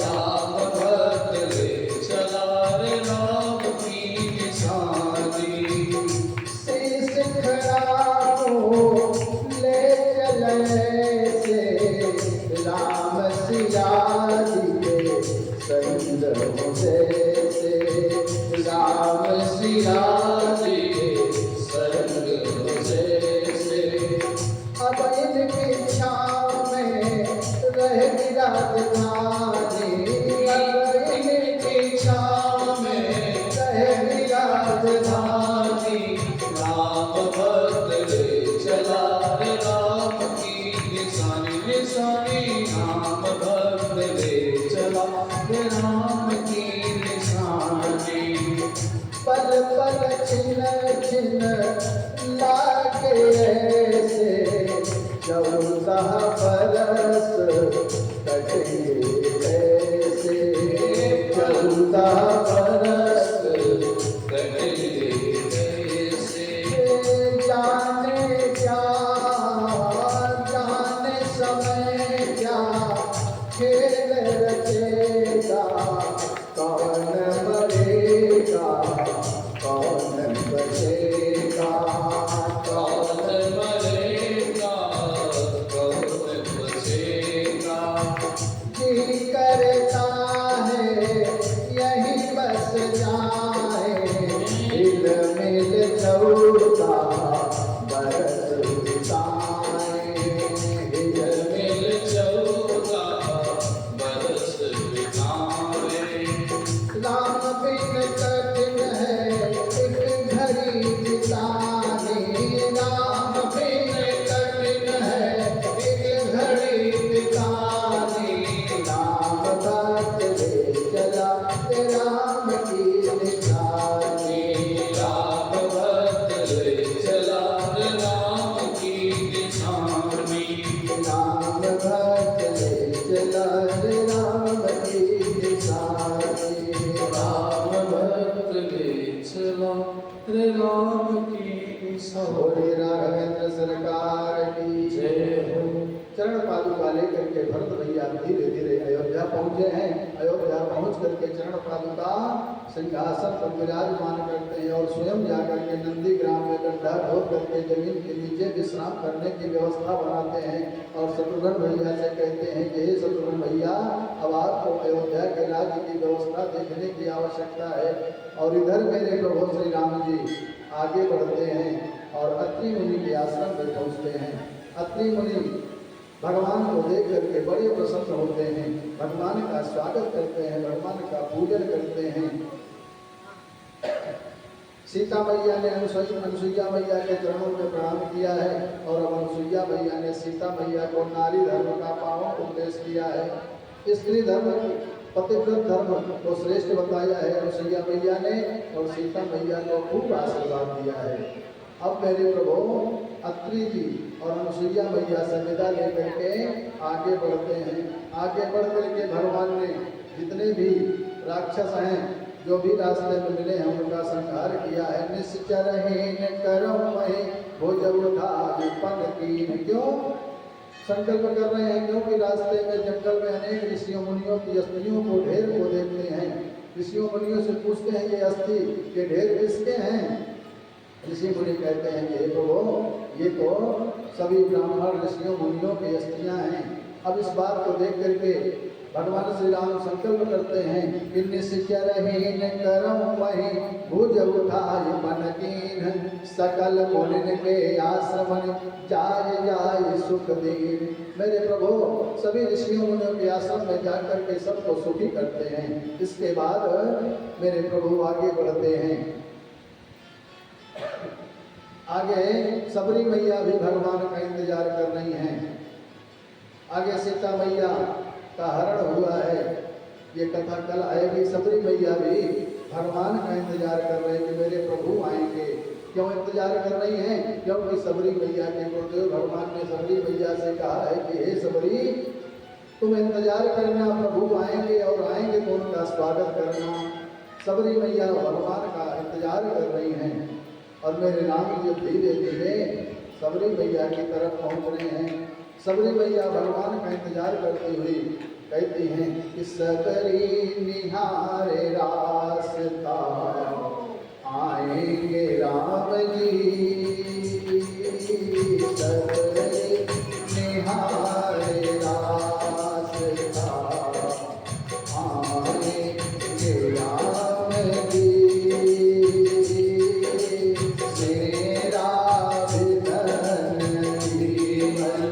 राम भक्त ले चला, राम की निशानी। शीश खड़ा हो ले चले से राम सिया जी के संग से राम सिया जी के संग से अब इनकी छाँव में रह विराजधानी, अब इनकी छाँव में रह विराजधानी, राम भक्त ले चला, राम की निशानी, निशानी, राम भक्त ले चला, राम की निशानी। पल पल छिन छिन लागे ऐसे 14 बरस कटेंगे ऐसे, 14 बरस कटेंगे ऐसे। जाने क्या कौन मरेगा कौन बचेगा। जी करता है यही बस जाए, हिल मिल चौका बरस बिताए, हिल मिल चौका बरस बिताए। राम बिन कठिन है एक घड़ी बितानी, राम बिन कठिन है एक घड़ी बितानी, राम भक्त ले चला राम की निशानी, राम भक्त ले चला राम की निशानी। राम भक्त ले चला राम की निशानी, राम भक्त ले चला राम की निशानी। बोले राघवेंद्र सरकार की जय हो। चरण पादुका लेकर के भरत भैया धीरे धीरे अयोध्या पहुंचे हैं। अयोध्या पहुंच करके चरण पादुका सिंहासन पर विराजमान करते हैं और स्वयं जाकर के नंदी ग्राम में गड्ढा खोद करके जमीन के नीचे विश्राम करने की व्यवस्था बनाते हैं और शत्रुघ्न भैया से कहते हैं कि हे शत्रुघ्न भैया, अब आपको अयोध्या के राज्य की व्यवस्था देखने की आवश्यकता है। और इधर मेरे प्रभु श्री राम जी आगे बढ़ते हैं और अत्रि मुनि के आश्रम में पहुँचते हैं। अत्रि मुनि भगवान को देख करके बड़े प्रसन्न होते हैं, भगवान का स्वागत करते हैं, भगवान का पूजन करते हैं। सीता मैया ने अनुसुईया मैया के चरणों में प्रणाम किया है और अब अनुसुईया मैया ने सीता मैया को नारी धर्म का पावन उपदेश किया है। स्त्री धर्म पतिव्रत धर्म को श्रेष्ठ बताया है अनुसुईया मैया ने और सीता मैया को खूब आशीर्वाद दिया है। अब मेरे प्रभु अत्रि जी और अनुसुईया मैया से विदा लेकर के आगे बढ़ते हैं। आगे बढ़ करके भगवान ने जितने भी राक्षस हैं जो भी रास्ते में मिले हैं उनका संहार किया है। निश्चरहीन करम महि भुज उठाई पन कीन। क्यों संकल्प कर रहे हैं? क्योंकि रास्ते में जंगल में अनेक ऋषियों मुनियों की अस्थियों को ढेर को देखते हैं। ऋषियों मुनियों से पूछते हैं ये अस्थि के ढेर किसके हैं? ऋषि मुनि कहते हैं कि प्रभु ये तो सभी ब्राह्मण ऋषियों मुनियों की अस्थियां हैं। अब इस बात को देख करके भगवान श्री राम संकल्प करते हैं कि निश्चरहीन करम महि भुज उठाई पन कीन, सकल मुनिन के आश्रमन जाय जाय सुख दीन। मेरे प्रभु सभी ऋषियों मुनियों के आश्रम में जाकर के सबको सुखी करते हैं। इसके बाद मेरे प्रभु आगे बढ़ते हैं। आगे सबरी मैया भी भगवान का इंतजार कर रही हैं। आगे सीता मैया का हरण हुआ है, ये कथा कल आएगी। सबरी मैया भी भगवान का इंतजार कर रहे हैं कि मेरे प्रभु आएंगे। क्यों इंतजार कर रही हैं? क्योंकि सबरी मैया के गुरुदेव भगवान ने सबरी मैया से कहा है कि हे सबरी, तुम इंतजार करना, प्रभु आएंगे और आएंगे तो उनका स्वागत करना। सबरी मैया भगवान का इंतजार कर रही हैं और मेरे राम जी धीरे धीरे सबरी मैया की तरफ पहुंच रहे हैं। सबरी मैया भगवान का इंतजार करती हुई कहती हैं कि सबरी निहारे रास्ता आएंगे राम जी, सबरी निहारे रास्ता आएंगे राम जी, मेरा विधन जीवन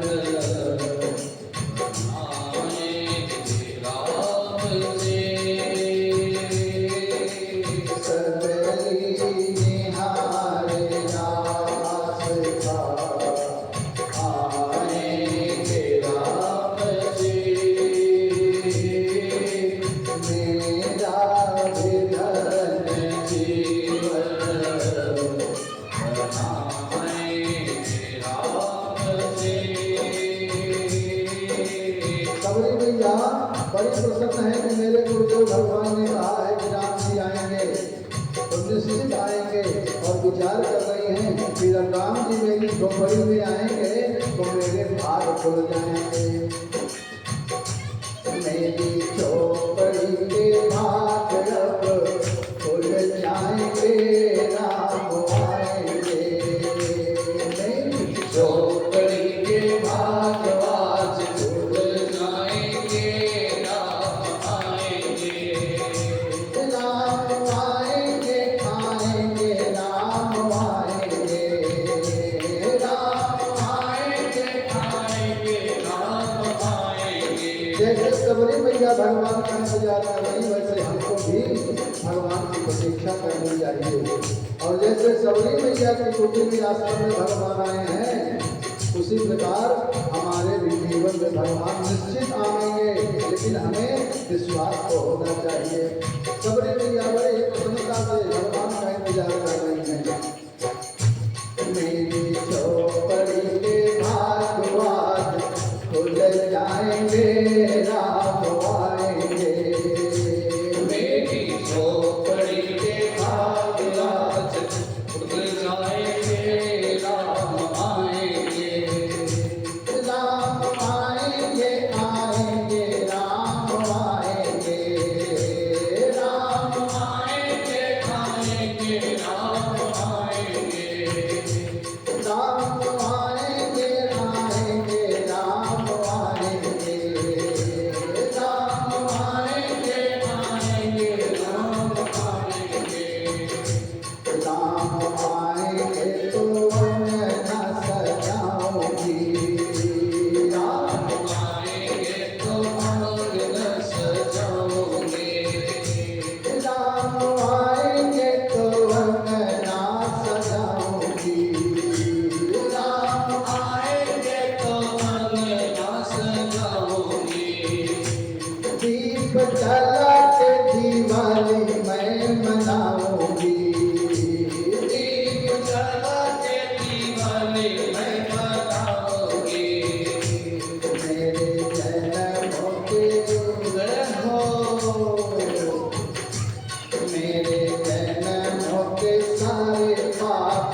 बड़ी प्रसन्न है कि मेरे गुरुदेव भगवान ने कहा है कि राम जी आएंगे तो निश्चित आएंगे और विचार कर रही हैं कि राम जी मेरी झोपड़ी में आएंगे तो मेरे भाग खुल जाएंगे। मेरी झोपड़ी के भाग अब खुल जाएंगे, राम आएंगे। मैया भगवान का इंतजार कर रही, वैसे हमको भी भगवान की प्रतीक्षा करनी चाहिए। और जैसे सबरी मैया की कुटी के आश्रम में भगवान आए हैं, उसी प्रकार हमारे भी जीवन में भगवान निश्चित आएंगे, लेकिन हमें विश्वास तो होना चाहिए। सबरी मैया बड़े प्रसन्नता से भगवान का इंतजार कर रही हैं। मेरी चौपड़ी के भागवत खुल जाएंगे, राम आएंगे। मेरी झोपड़ी के भाग आज खुल जाएंगे, राम आएंगे। राम आएंगे, आएंगे, राम आएंगे। राम आएंगे, आएंगे, राम आएंगे। राम आएंगे, आएंगे, राम आएंगे। राम आएंगे, आएंगे, राम आएंगे। राम आएंगे तो मैं न सजाऊंगी। राम आएंगे तो आंगन सजाओगे। राम आएंगे तो मैं न सजाऊंगी। राम आएंगे तो आंगन सजाओगे। दीप जला के दिवाली मैं मनाऊंगी। दीप जला के दीवाने में बनाओगे। मेरे जन्मों के रहो मेरे जन्मों के सारे पाप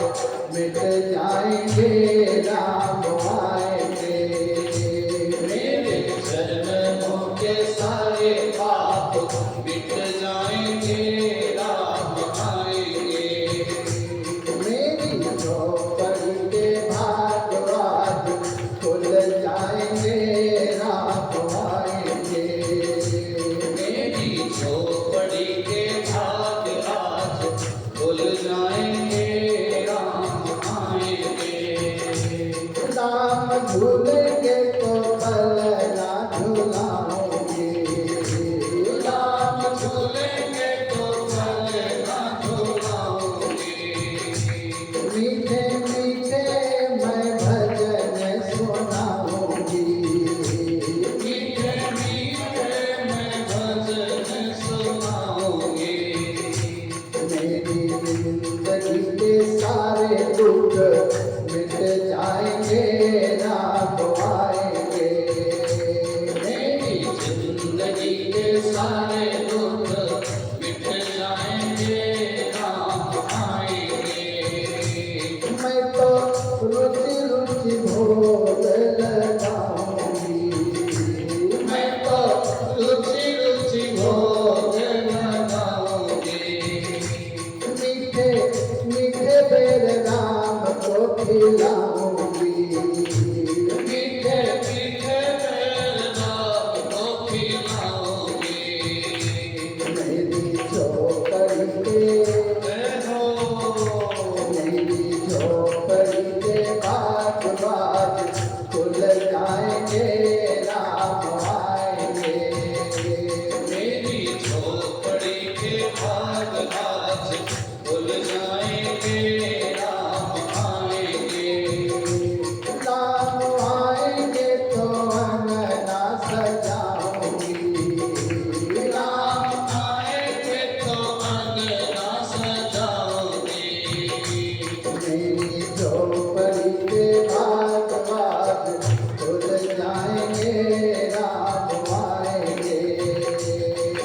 मिट जाएंगे, राम आएंगे। मेरे जन्मों के सारे पाप मिट जाएंगे, राम आएंगे। मेरी झोपड़ी के भागवत खुल जाएंगे, राम आएंगे। मेरी झोपड़ी के भाग आज खुल जाएंगे, राम आएंगे। राम झूलेंगे तो पलना झूलाऊंगी। राम झूलेंगे तो चलना झूलाओगे। मीठे मीठे मैं भजन सुनाऊंगी। मीठे मीठे मैं भजन सुनाओगे। मेरी जिंदगी के सारे दुख मिट जाएंगे, राम आएंगे। मेरी जिंदगी के सारे दुख मिट जाएंगे, राम आएंगे। मैं तो रुचि रुचि भोग लगाऊंगी। मैं तो रुचि रुचि भोग लगाओगे। मीठे मीठे बेर राम को खिलाऊंगी। मीठे मीठे बेर राम को खिलाओगे। मेरी झोपड़ी के मेरी झोपड़ी के भागवत खुल जाएंगे, राम आएंगे। मेरी झोपड़ी के भाग आज खुल जाएंगे, राम आएंगे। राम आएंगे तो अंगना सजाऊंगी। राम आएंगे तो अंगना सजाओगे। मेरी झोपड़ी के भागवत खुल जाएंगे, राम आएंगे।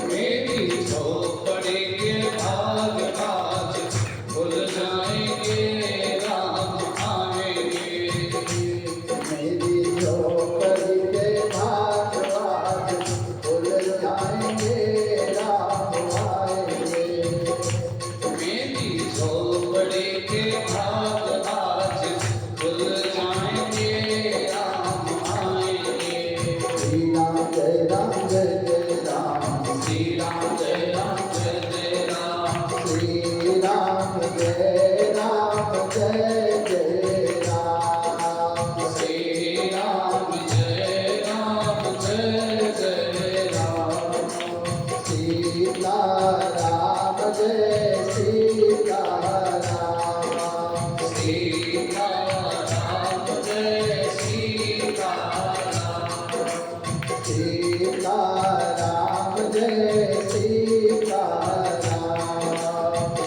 मेरी झोपड़ी के भाग आज खुल जाएंगे, राम आएंगे। मेरी झोपड़ी के भागवत खुल जाएंगे, राम आएंगे। मेरी झोपड़ी के भाग आज खुल जाएंगे, सीताराम जय सीताराम सीताराम जय सीताराम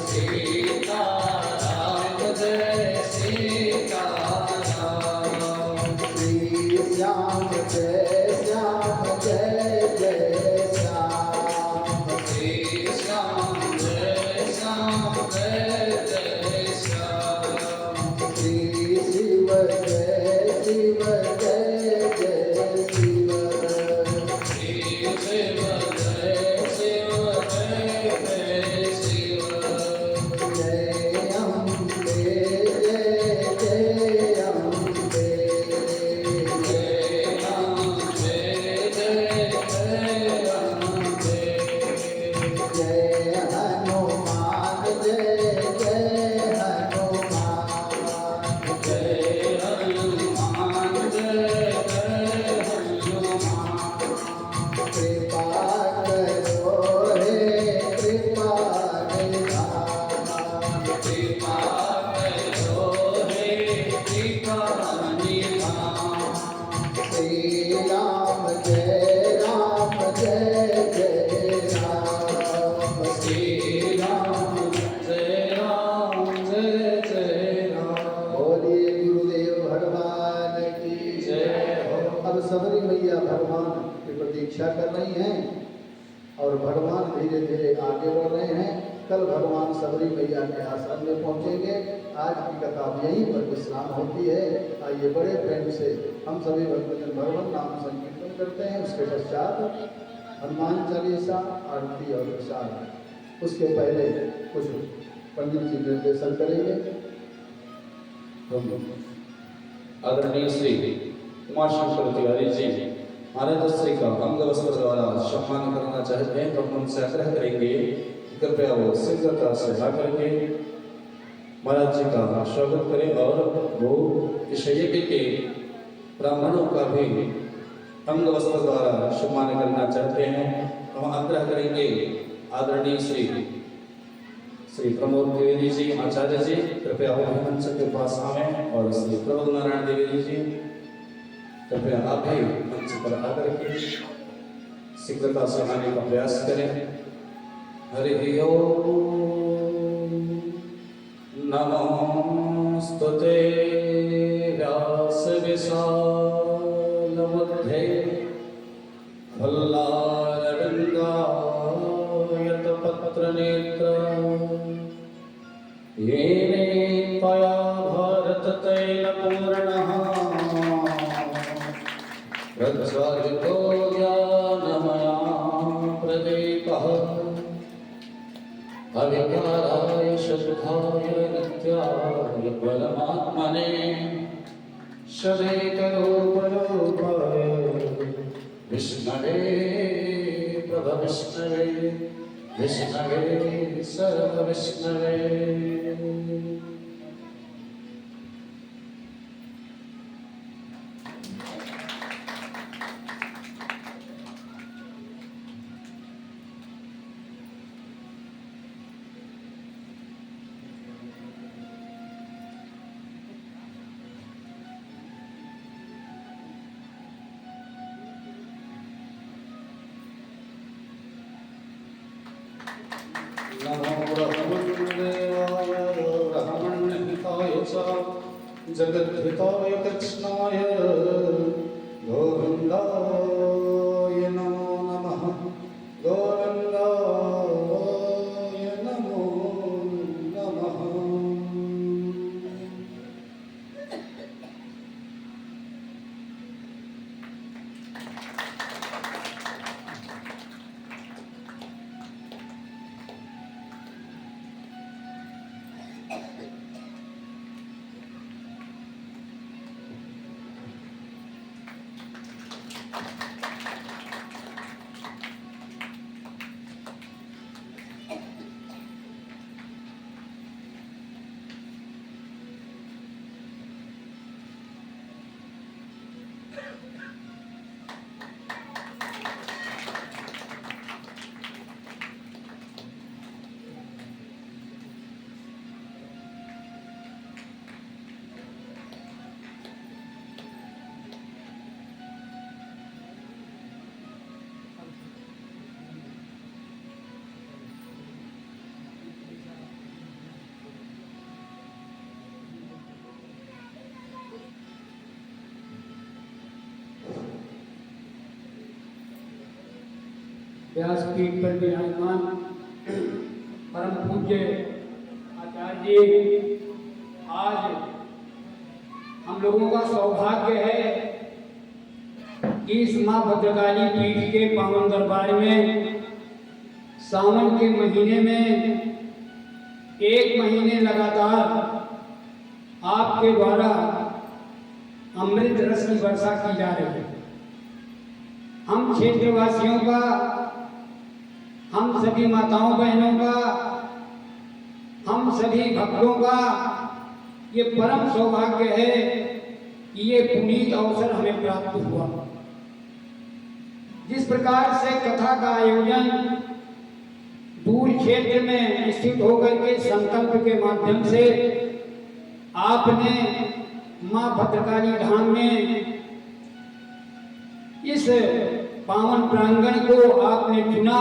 सीताराम जय सीताराम श्री श्याम जय श्याम जय जय श्याम श्री श्याम जय श्याम जय जय श्याम श्री शिव जय शिव जय जय शिव श्री शिव जय शिव जय जय शिव जय अम्बे जय जय अम्बे जय अम्बे जय जय अम्बे जय हनुमान जय जय हनुमान जय हनुमान जय जय हनुमान कृपा करो हे कृपा निधान कृपा करो हे कृपा निधान श्री राम जय जय राम श्री राम जय राम बोलिए गुरुदेव भगवान की जय हो अब सबरी मैया भगवान की प्रतीक्षा कर रही हैं और भगवान धीरे धीरे आगे बढ़ रहे हैं। कल भगवान सबरी मैया के आश्रम में पहुंचेंगे। आज की कथा यहीं पर विश्राम होती है। आइए बड़े प्रेम से हम सभी भक्तजन भगवान नाम संकीर्तन करते हैं। उसके पश्चात हनुमान चालीसा आरती और प्रसाद। उसके पहले कुछ पंडित जी निर्देशन करेंगे। आदरणीय श्री उमाशंकर तिवारी जी महाराज श्री का अंग वस्त्र द्वारा सम्मान करना चाहते हैं तो हम उनसे आग्रह करेंगे कृपया वो शीघ्रता से आकर के महाराज जी का स्वागत करें और वो इस यज्ञ के ब्राह्मणों का भी अंग वस्त्र द्वारा सम्मान करना चाहते हैं तो हम आग्रह करेंगे आदरणीय श्री प्रमोद द्विवेदी जी आचार्य जी कृपया वो मंच के पास आवें और श्री प्रमोद नारायण द्विवेदी जी कृपया आप भी मंच पर आकर के शीघ्रता से आने का प्रयास करें। हरि ओम नमोस्तुते व्यास विशालबुद्धे फल्लारविन्दायतपत्रनेत्र येने त्वया भारततैलपूर्णः प्रज्वलितो ज्ञानमया प्रदीपः अविकाराय शुद्धाय नित्याय परमात्मने सदैकरूपरूपाय विष्णवे प्रभविष्णवे विष्णवे सर्वविष्णवे नमो ब्रह्मण्यदेवाय ब्रह्मण्यहिताय च जगद्धिताय कृष्णाय गोविन्दाय नमो नमः गोविन्दाय नमो नमः। व्यासपीठ पर विराजमान परम पूज्य आचार्य जी, आज हम लोगों का सौभाग्य है कि इस माँ भद्रकाली पीठ के पावन दरबार में सावन के महीने में 1 महीने लगातार आपके द्वारा अमृत रस की वर्षा की जा रही है। हम क्षेत्रवासियों का, हम सभी माताओं बहनों का, हम सभी भक्तों का ये परम सौभाग्य है कि ये पुनीत अवसर हमें प्राप्त हुआ। जिस प्रकार से कथा का आयोजन दूर क्षेत्र में स्थित होकर के संकल्प के माध्यम से आपने माँ भद्रकाली धाम में इस पावन प्रांगण को आपने चुना,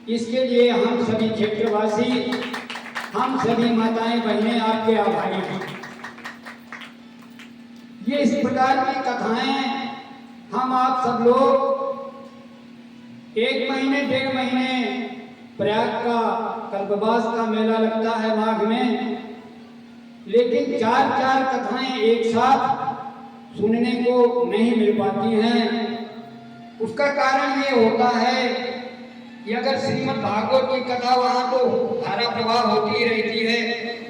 इसके लिए हम सभी क्षेत्रवासी, हम सभी माताएं बहनें आपके आभारी हैं। ये इस प्रकार की कथाएं हम आप सब लोग 1 महीने 1.5 महीने प्रयाग का कल्पवास का मेला लगता है माघ में, लेकिन 4 कथाएं एक साथ सुनने को नहीं मिल पाती हैं। उसका कारण ये होता है कि अगर श्रीमद् भागवत की कथा वहाँ तो धारा प्रवाह होती ही रहती है,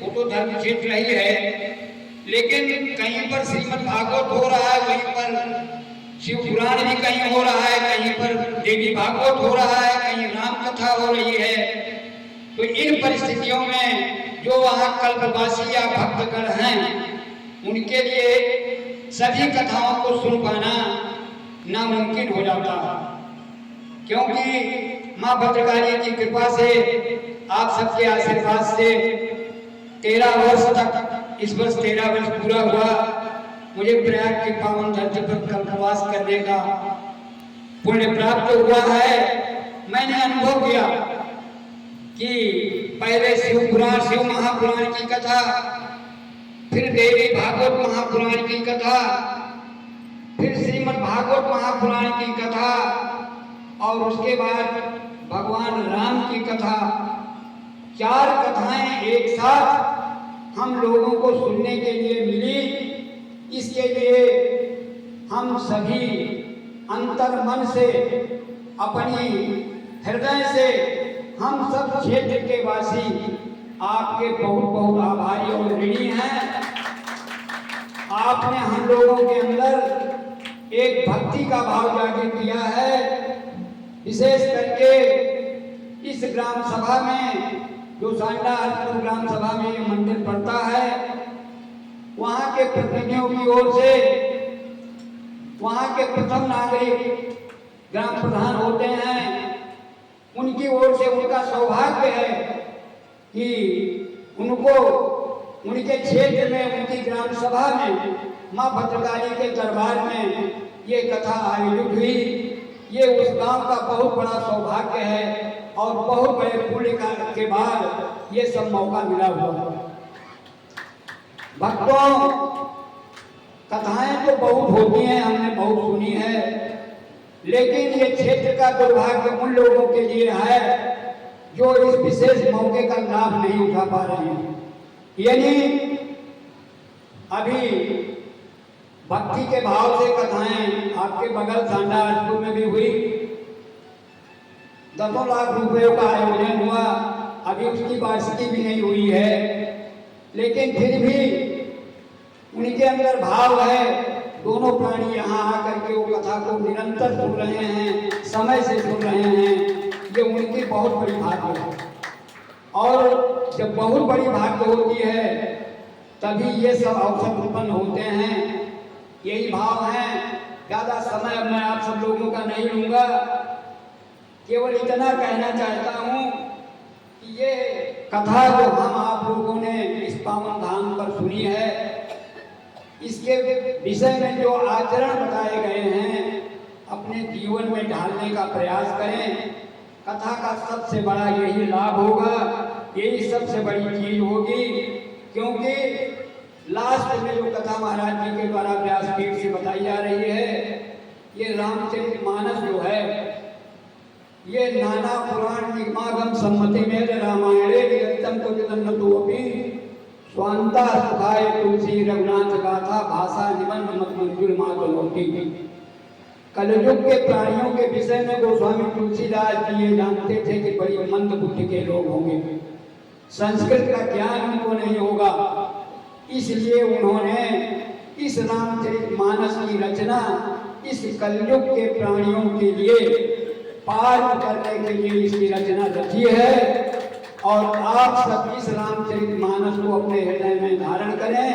वो तो धर्म क्षेत्र ही है, लेकिन कहीं पर श्रीमद् भागवत हो रहा है, वहीं पर शिव पुराण भी कहीं हो रहा है, कहीं पर देवी भागवत हो रहा है, कहीं राम कथा हो रही है। तो इन परिस्थितियों में जो वहाँ कल्पवासी या भक्तगण हैं, उनके लिए सभी कथाओं को सुन पाना नामुमकिन हो जाता है, क्योंकि माँ भद्रकाली की कृपा से, आप सबके आशीर्वाद से 13 वर्ष तक, इस वर्ष 13 वर्ष पूरा हुआ, मुझे प्रयाग की पावन धरती पर कल्पवास करने का पुण्य प्राप्त हुआ है। मैंने अनुभव किया कि पहले शिव पुराण, शिव महापुराण की कथा, फिर देवी भागवत महापुराण की कथा, फिर श्रीमद् भागवत महापुराण की कथा, और उसके बाद भगवान राम की कथा। 4 कथाएं एक साथ हम लोगों को सुनने के लिए मिली। इसके लिए हम सभी अंतर मन से, अपनी हृदय से, हम सब क्षेत्र के वासी आपके बहुत बहुत आभारी और ऋणी हैं। आपने हम लोगों के अंदर एक भक्ति का भाव जागृत किया है। विशेष करके इस ग्राम सभा में, जो सांडा हरपुर ग्राम सभा में ये मंदिर पड़ता है, वहाँ के प्रतिनिधियों की ओर से, वहाँ के प्रथम नागरिक ग्राम प्रधान होते हैं, उनकी ओर से उनका सौभाग्य है कि उनको उनके क्षेत्र में, उनकी ग्राम सभा में, माँ भद्रकाली के दरबार में ये कथा आयोजित हुई। ये उस गांव का बहुत बड़ा सौभाग्य है और बहुत बड़े पुण्य के बाद ये सब मौका मिला हुआ। भक्तों, कथाएं तो बहुत होती हैं, हमने बहुत सुनी है, लेकिन ये क्षेत्र का दुर्भाग्य उन लोगों के लिए है जो इस विशेष मौके का लाभ नहीं उठा पा रहे हैं। यानी अभी भक्ति के भाव से कथाएं आपके बगल सांडापुर में भी हुई, 10 लाख रुपयों का आयोजन हुआ, अभी उसकी वार्षिकी भी नहीं हुई है, लेकिन फिर भी उनके अंदर भाव है। दोनों प्राणी यहाँ आकर के वो कथा को निरंतर सुन रहे हैं, समय से सुन रहे हैं, ये उनकी बहुत बड़ी भाग्य है। और जब बहुत बड़ी भाग्य होती है तभी ये सब अवसर उत्पन्न होते हैं। यही भाव है। ज़्यादा समय अब मैं आप सब लोगों का नहीं लूँगा, केवल इतना कहना चाहता हूँ कि ये कथा जो हम आप लोगों ने इस पावन धाम पर सुनी है, इसके विषय में जो आचरण बताए गए हैं, अपने जीवन में ढालने का प्रयास करें। कथा का सबसे बड़ा यही लाभ होगा, यही सबसे बड़ी चीज होगी, क्योंकि लास्ट में जो कथा महाराज जी के द्वारा व्यासपीठ से बताई जा रही है, ये रामचरितमानस जो है, ये नाना पुराण निगमागम सम्मति में रामायणे निरंतम क्वचिदन्नतोऽपि स्वान्ता सुखाय तुलसी रघुनाथ गाथा भाषा निबंध मत मंजूर मातोटी। कलयुग के प्राणियों के विषय में गोस्वामी तुलसीदास जी ये जानते थे कि बड़ी मंद बुद्धि के लोग होंगे, संस्कृत का ज्ञान उनको नहीं होगा, इसलिए उन्होंने इस रामचरितमानस की रचना इस कलयुग के प्राणियों के लिए पार करने के लिए इसकी रचना रची है। और आप सब इस रामचरितमानस को अपने हृदय में धारण करें।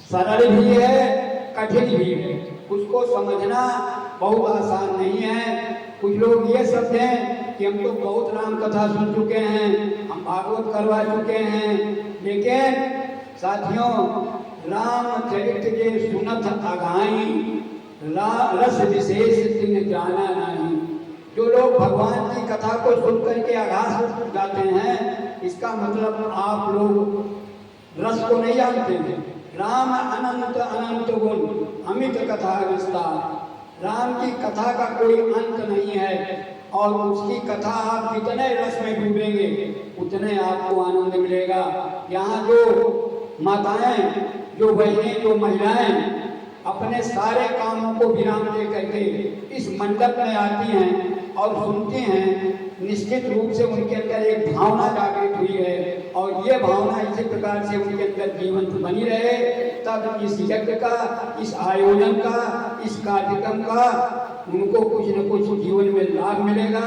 सरल भी है, कठिन भी है, उसको समझना बहुत आसान नहीं है। कुछ लोग ये समझें कि हम तो बहुत राम कथा सुन चुके हैं, हम भागवत करवा चुके हैं, लेकिन साथियों रामचरित के सुनत अगाई रस विशेष दिन जाना नहीं। जो लोग भगवान की कथा को सुन करके आगाज जाते हैं, इसका मतलब आप लोग रस को नहीं जानते हैं। राम अनंत अनंत गुण अमित कथा विस्तार। राम की कथा का कोई अंत नहीं है और उसकी कथा आप जितने रस में डूबेंगे उतने आपको आनंद मिलेगा। यहाँ जो माताएं, जो बहनें, जो महिलाएं अपने सारे कामों को विराम दे करके इस मंडप में आती हैं और सुनती हैं, निश्चित रूप से उनके अंदर एक भावना जागृत हुई है और ये भावना इसी प्रकार से उनके अंदर जीवंत बनी रहे। तब इस यज्ञ का, इस आयोजन का, इस कार्यक्रम का उनको कुछ न कुछ जीवन में लाभ मिलेगा।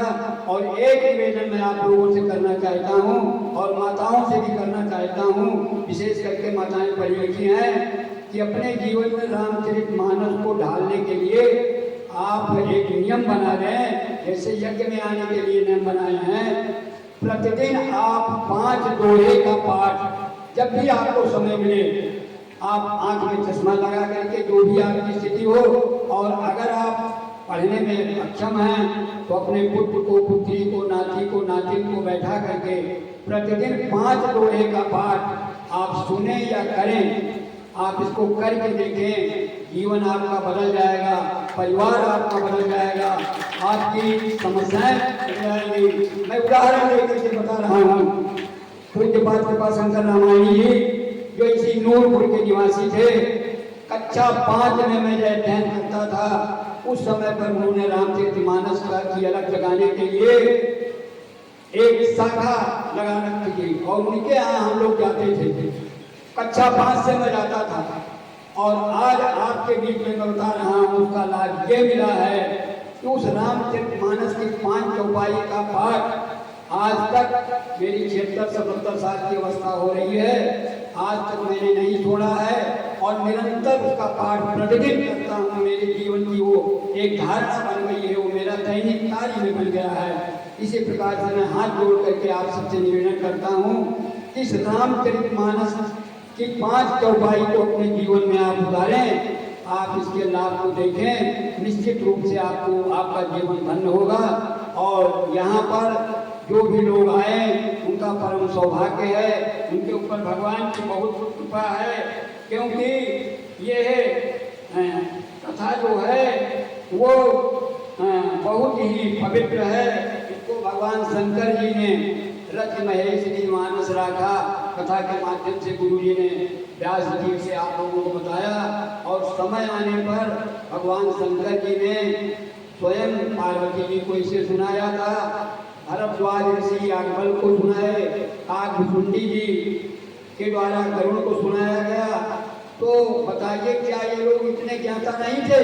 और एक निवेदन मैं आप लोगों से करना चाहता हूँ और माताओं से भी करना चाहता हूँ, विशेष करके माताएं पढ़ी लिखी हैं, कि अपने जीवन में रामचरितमानस को ढालने के लिए आप एक नियम बना लें। जैसे यज्ञ में आने के लिए नियम बनाए हैं, प्रतिदिन आप 5 दोहे का पाठ जब भी आपको समय मिले आप आंख में चश्मा लगा करके, जो भी आपकी स्थिति हो, और अगर आप पढ़ने में अक्षम हैं तो अपने पुत्र को, पुत्री को, नाती को, नातिन को बैठा करके प्रतिदिन 5 दोहे का पाठ आप सुने या करें। आप इसको करके देखें, जीवन आपका बदल जाएगा, परिवार आपका बदल जाएगा, आपकी समस्याएं बदल जाएंगी। मैं उदाहरण लेकर के बता रहा हूँ। पूज्यपाद कृपाशंकर रामायणी जी जो इसी नूरपुर के निवासी थे, कक्षा 5 में मैं जब अध्ययन करता था, उस समय पर उन्होंने रामचरितमानस की अलग जगाने के लिए एक शाखा लगा रखी थी और उनके यहाँ हम लोग जाते थे। कक्षा 5 से मैं जाता था और आज आपके बीच में मैं बता रहा हूँ, उसका लाभ ये मिला है कि उस रामचरितमानस की 5 चौपाई का पाठ आज तक, मेरी 76-77 साल की अवस्था हो रही है, आज तक मैंने नहीं छोड़ा है और निरंतर उसका पाठ प्रतिदिन करता हूँ। मेरे जीवन की वो एक धारणा बन गई है, वो मेरा दैनिक कार्य में बन गया है। इसी प्रकार से मैं हाथ जोड़ करके आप सबसे निवेदन करता हूँ, इस रामचरितमानस कि 5 चौपाई को अपने जीवन में आप उतारें, आप इसके लाभ को देखें, निश्चित रूप से आपको आपका जीवन धन्य होगा। और यहाँ पर जो भी लोग आए उनका परम सौभाग्य है, उनके ऊपर भगवान की बहुत कृपा है, क्योंकि ये कथा जो है वो बहुत ही पवित्र है। इसको भगवान शंकर जी ने रच महेश मानस राखा, कथा के माध्यम से गुरु जी ने व्यास जी से आप लोगों को बताया और समय आने पर भगवान शंकर जी ने स्वयं पार्वती जी को इसे सुनाया था। भरद्वाज ऋषि याज्ञवल्क्य को सुनाए, काकभुंडी जी के द्वारा गरुड़ को सुनाया गया। तो बताइए क्या ये लोग इतने ज्ञाता नहीं थे,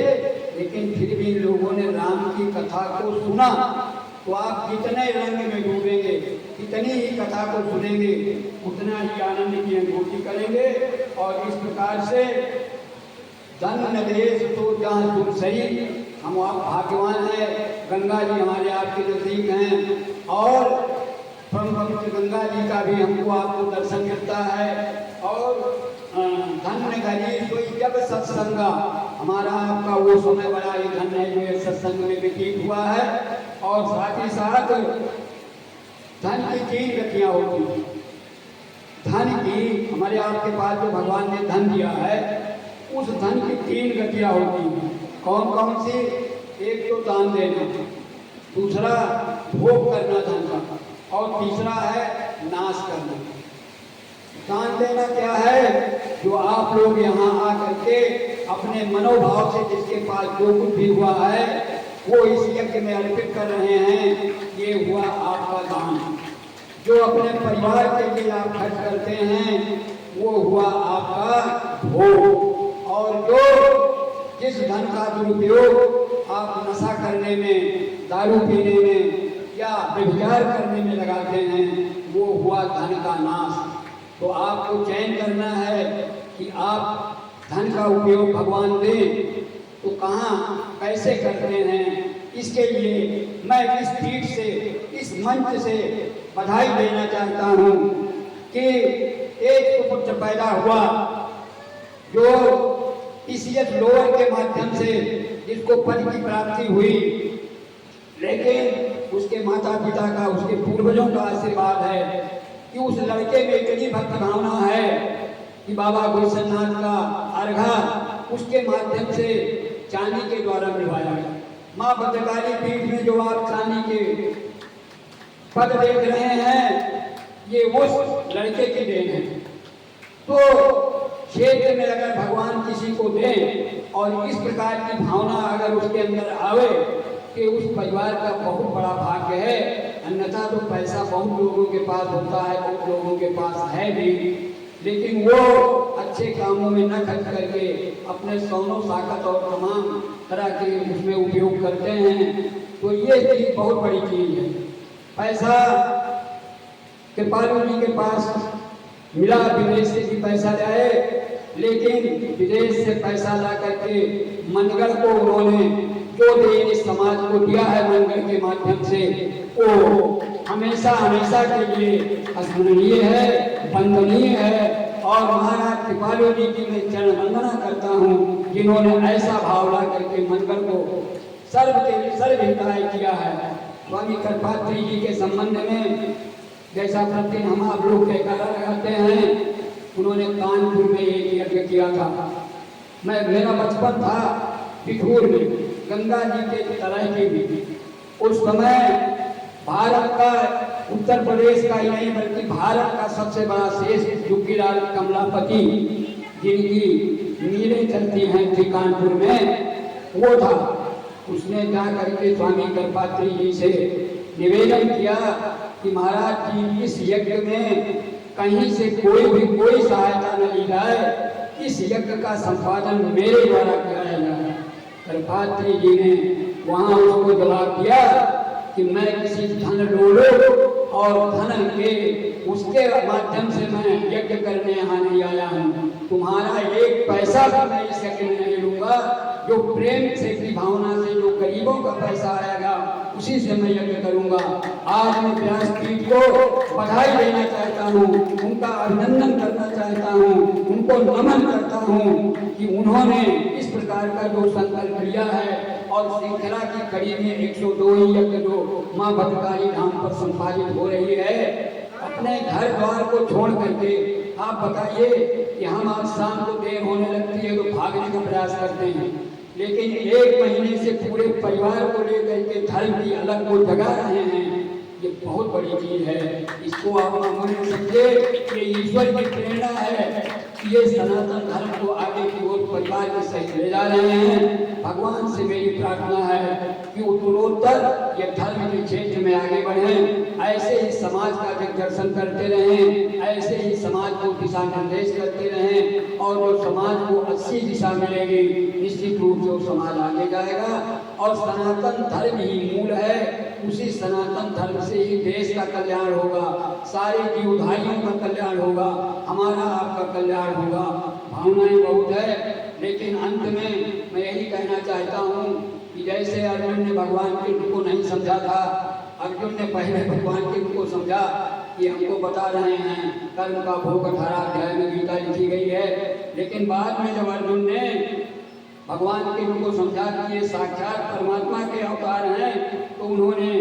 लेकिन फिर भी लोगों ने राम की कथा को सुना। तो आप जितने रंग में डूबेंगे, जितनी ही कथा को सुनेंगे, उतना ही आनंद की अनुभूति करेंगे। और इस प्रकार से धन्य देश तो जहाँ तुम सही, हम आप भाग्यवान हैं, गंगा जी हमारे आपके नजदीक हैं और परम पवित्र गंगा जी का भी हमको आपको दर्शन मिलता है। और धन्य घड़ी कोई जब सत्संगा, हमारा आपका वो समय बड़ा ही धन्य है जो ये सत्संग में व्यतीत हुआ है। और साथ ही साथ धन की 3 गतियाँ होती हैं। धन की, हमारे आपके पास जो भगवान ने धन दिया है, उस धन की 3 गतियाँ होती हैं। कौन कौन सी? एक तो दान देना, दूसरा भोग करना धन का, और तीसरा है नाश करना। दान देना क्या है? जो आप लोग यहाँ आकर के अपने मनोभाव से जिसके पास जो कुछ भी हुआ है वो इस यज्ञ में अर्पित कर रहे हैं, ये हुआ आपका दान। जो अपने परिवार के लिए आप खर्च करते हैं वो हुआ आपका भोग। और जो जिस धन का दुरुपयोग आप नशा करने में, दारू पीने में या व्यभिचार करने में लगाते हैं वो हुआ धन का नाश। तो आपको चयन करना है कि आप धन का उपयोग भगवान दें तो कहाँ कैसे करते हैं। इसके लिए मैं इस पीठ से, इस मंच से बधाई देना चाहता हूँ कि एक पुत्र पैदा हुआ जो टीसीएस लोअर के माध्यम से जिसको पद की प्राप्ति हुई, लेकिन उसके माता पिता का, उसके पूर्वजों का आशीर्वाद है कि उस लड़के में इतनी भक्त भावना है कि बाबा गुलशननाथ का अर्घा उसके माध्यम से चांदी के द्वारा मिलवाया गया। माँ भद्रकाली पीठ में जो आप चांदी के पद देख रहे हैं ये उस लड़के की देन है। तो क्षेत्र में अगर भगवान किसी को दें और इस प्रकार की भावना अगर उसके अंदर आवे कि उस परिवार का बहुत बड़ा भाग्य है। अन्यथा तो पैसा बहुत लोगों के पास होता है, बहुत लोगों के पास है भी, लेकिन वो अच्छे कामों में न खर्च करके अपने सोनो साकत और तमाम तरह के उसमें उपयोग करते हैं। तो ये चीज बहुत बड़ी चीज है। पैसा कृपालु जी के पास मिला, विदेश से भी पैसा लाए, लेकिन विदेश से पैसा ला करके मनगढ़ को उन्होंने जो देन इस समाज को दिया है मनगढ़ के माध्यम से, वो हमेशा हमेशा के लिए स्मरणीय है, वंदनीय है। और महाराज कृपालु जी की मैं चरण वंदना करता हूँ जिन्होंने ऐसा भाव ला करके मनगढ़ को सर्वहिताय किया है। स्वामी करपात्री जी के संबंध में जैसा प्रतिदिन हम आप लोग जयकारा लगाते हैं, उन्होंने कानपुर में एक यज्ञ किया था। मेरा बचपन था बिठूर में, गंगा जी के तलहटी में। उस समय भारत का, उत्तर प्रदेश का ही नहीं बल्कि भारत का सबसे बड़ा शेष जुग्गीलाल कमलापति जिनकी नीलें चलती हैं थी कानपुर में, वो था। उसने जा करके स्वामी करपात्री जी से निवेदन किया कि महाराज जी इस यज्ञ में कहीं से कोई सहायता न ली जाए, इस यज्ञ का संपादन मेरे द्वारा किया जाए। करपात्री जी ने वहां उसको जवाब दिया कि मैं किसी धन लोलो और धन के उसके माध्यम से मैं यज्ञ करने यहाँ नहीं आया हूँ। तुम्हारा एक पैसा भी मैं इस यज्ञ में नहीं लूंगा। जो प्रेम से की भावना से जो गरीबों का पैसा आएगा उसी से मैं यज्ञ करूंगा। आज मैं व्यासपीठ को बधाई देना चाहता हूँ, उनका अभिनंदन करना चाहता हूँ, उनको नमन करता हूँ कि उन्होंने इस प्रकार का जो संकल्प लिया है और श्रृंखला की कड़ी में 102 यज्ञ जो माँ भद्रकाली धाम पर संपादित हो रही है, अपने घर द्वार को छोड़ करके आप बताइए कि हम आज शाम को देर होने लगती है तो भागने का प्रयास करते हैं, लेकिन एक महीने से पूरे परिवार को लेकर के धर्म की अलग वो जगा रहे हैं। ये बहुत बड़ी चीज है, इसको आप मामूली समझे। ये ईश्वर की प्रेरणा है, ये सनातन धर्म को आगे की ओर परिवार के सहित ले जा रहे हैं। भगवान से मेरी प्रार्थना है कि उत्तरोत्तर ये धर्म के क्षेत्र में आगे बढ़ें, ऐसे ही समाज का दिग्दर्शन करते रहें, ऐसे ही समाज को दिशा निर्देश करते रहें, और जो समाज को अच्छी दिशा मिलेगी निश्चित रूप से वो समाज आगे जाएगा। और सनातन धर्म ही मूल है, उसी सनातन धर्म से ही देश का कल्याण होगा, सारे जीवधारियों का कल्याण होगा, हमारा आपका कल्याण होगा। भावनाएं बहुत है, लेकिन अंत में मैं यही कहना चाहता हूँ कि जैसे अर्जुन ने भगवान कृष्ण को नहीं समझा था, अर्जुन ने पहले भगवान कृष्ण को समझा कि हमको बता रहे हैं कर्म का भोग 18 अध्याय में गीता लिखी गई है, लेकिन बाद में जब अर्जुन ने भगवान कृष्ण को समझा कि ये साक्षात परमात्मा के अवतार हैं, तो उन्होंने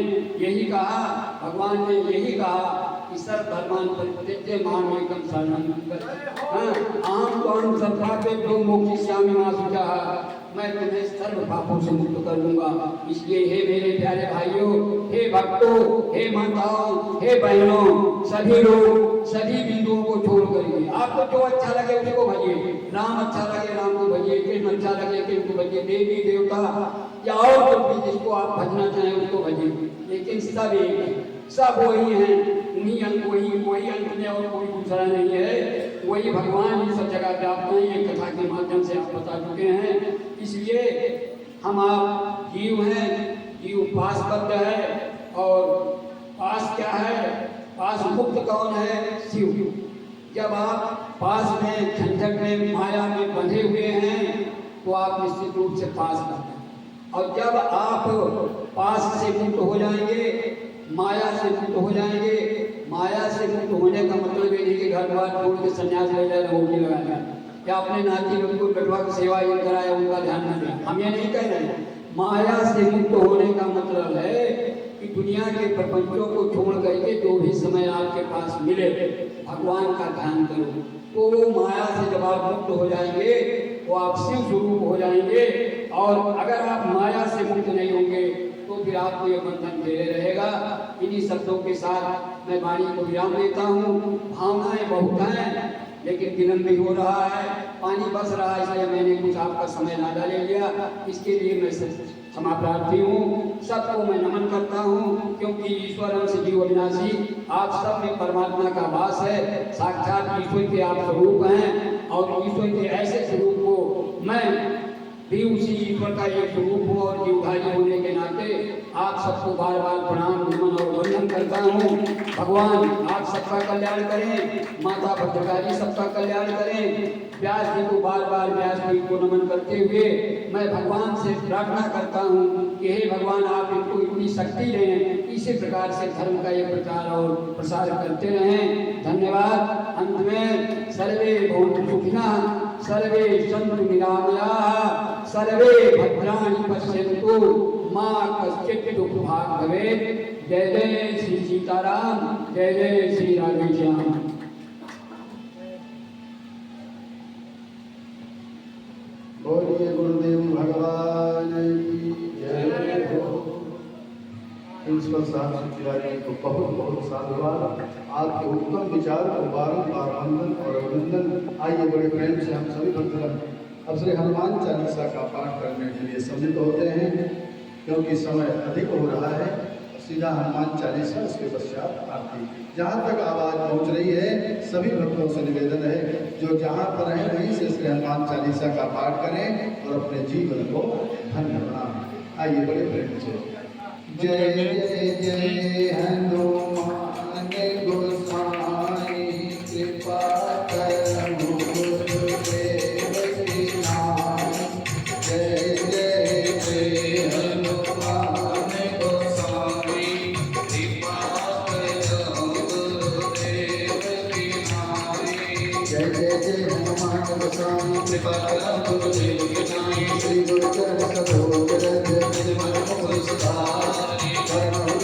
यही कहा, भगवान ने यही कहा कि सर्व धर्मान परित्यज्य माम एकम शरणं व्रज। अहं त्वां सर्वपापेभ्यो मोक्षयिष्यामि मा शुचः। मैं तुम्हें सर्व पापों से मुक्त कर दूंगा। इसलिए हे मेरे प्यारे भाइयों, हे भक्तों, हे माताओं, हे बहनों, सभी लोग सभी बिंदुओं को छोड़ करिए। आपको जो अच्छा लगे उसको भजिए। राम अच्छा लगे राम को भजिए, कृष्ण अच्छा लगे कृष्ण को भजिए, देवी देवता या और कुछ भी जिसको आप भजना चाहें उसको भजिए। लेकिन सब एक है, सब वही हैं, उन्हीं अंक वही अंक में और कोई दूसरा नहीं है। वही भगवान ही सब जगह व्याप्त हैं। ये कथा के माध्यम से आप बता चुके हैं। इसलिए हम आप जीव हैं, जीव पासबद्ध है। और पास क्या है? पास मुक्त कौन है? शिव। जब आप पास में झंझट में माया में बंधे हुए हैं तो आप निश्चित रूप से पास करते हैं। और जब आप पास से मुक्त हो जाएंगे, माया से मुक्त हो जाएंगे। माया से मुक्त होने का मतलब ये नहीं कि घर द्वार छोड़ के संन्यास ले जाए, नौकरी लगा लें या अपने नाती उनको बेटवा की सेवा ये कराए, उनका ध्यान न दें। हम ये नहीं कह रहे हैं। माया से मुक्त होने का मतलब है कि दुनिया के प्रपंचों को छोड़ करके जो भी समय आपके पास मिले भगवान का ध्यान करो। तो वो माया से जब आप मुक्त हो जाएंगे तो आप शिव स्वरूप हो जाएंगे। और अगर आप माया से मुक्त नहीं होंगे तो फिर आपको ये बंधन घेरे रहेगा। इन्हीं शब्दों के साथ मैं वाणी को विराम देता हूँ। भावनाएं बहुत हैं लेकिन विलंब भी हो रहा है, पानी बस रहा है, इसलिए मैंने कुछ आपका समय ज़्यादा ले लिया। इसके लिए मैं क्षमा प्रार्थी हूँ। सबको मैं नमन करता हूँ क्योंकि ईश्वर अंश जीव अविनाशी आप सब में परमात्मा का वास है। साक्षात ईश्वर के आप स्वरूप हैं और ईश्वर के ऐसे स्वरूप को मैं भी उसी ईश्वर का एक स्वरूप हूँ और जीवधारी होने के नाते आप सबको बार बार प्रणाम नमन और वंदन करता हूँ। भगवान आप सबका कल्याण करें, माता भद्रकाली सबका कल्याण करें। व्यास जी को बार बार व्यास जी को नमन करते हुए मैं भगवान से प्रार्थना करता हूँ कि हे भगवान आप इनको इतनी शक्ति दें, इसी प्रकार से धर्म का ये प्रचार और प्रसार करते रहें। धन्यवाद। अंत में सर्वे भवन्तु सुखिनः, सर्वे सन्तु निरामयाः, सर्वे भद्राणि पश्यन्तु, मा कश्चित् दुःखभाग् भवेत्। जय जय श्री सीताराम, जय जय श्री राधेश्याम। बोलिए गुरुदेव भगवान की जय हो। प्रिंसिपल साहब तिवारी को बहुत बहुत साधुवाद। आपके उत्तम विचार को बारंबार वंदन और अभिनंदन। आइए बड़े प्रेम से हम सभी भक्तगण अब श्री हनुमान चालीसा का पाठ करने के लिए सम्मिलित होते हैं क्योंकि समय अधिक हो रहा है। सीधा हनुमान चालीसा, उसके पश्चात आरती। जहाँ तक आवाज़ पहुँच रही है सभी भक्तों से निवेदन है जो जहाँ पर हैं वहीं से श्री हनुमान चालीसा का पाठ करें और अपने जीवन को धन्य बनाएं। आइए बड़े प्रेम से। जय जय जय हनुमान गोसाई कृपा करहु गुरुदेव की नाई। जय जय जय हनुमान गोसाई कृपा करहु गुरुदेव की नाई। जय जय जय हनुमान गोसाई कृपा करहु गुरुदेव की नाई। श्री गुरु चरण सरोज रज निज मन मुकुर सुधारि।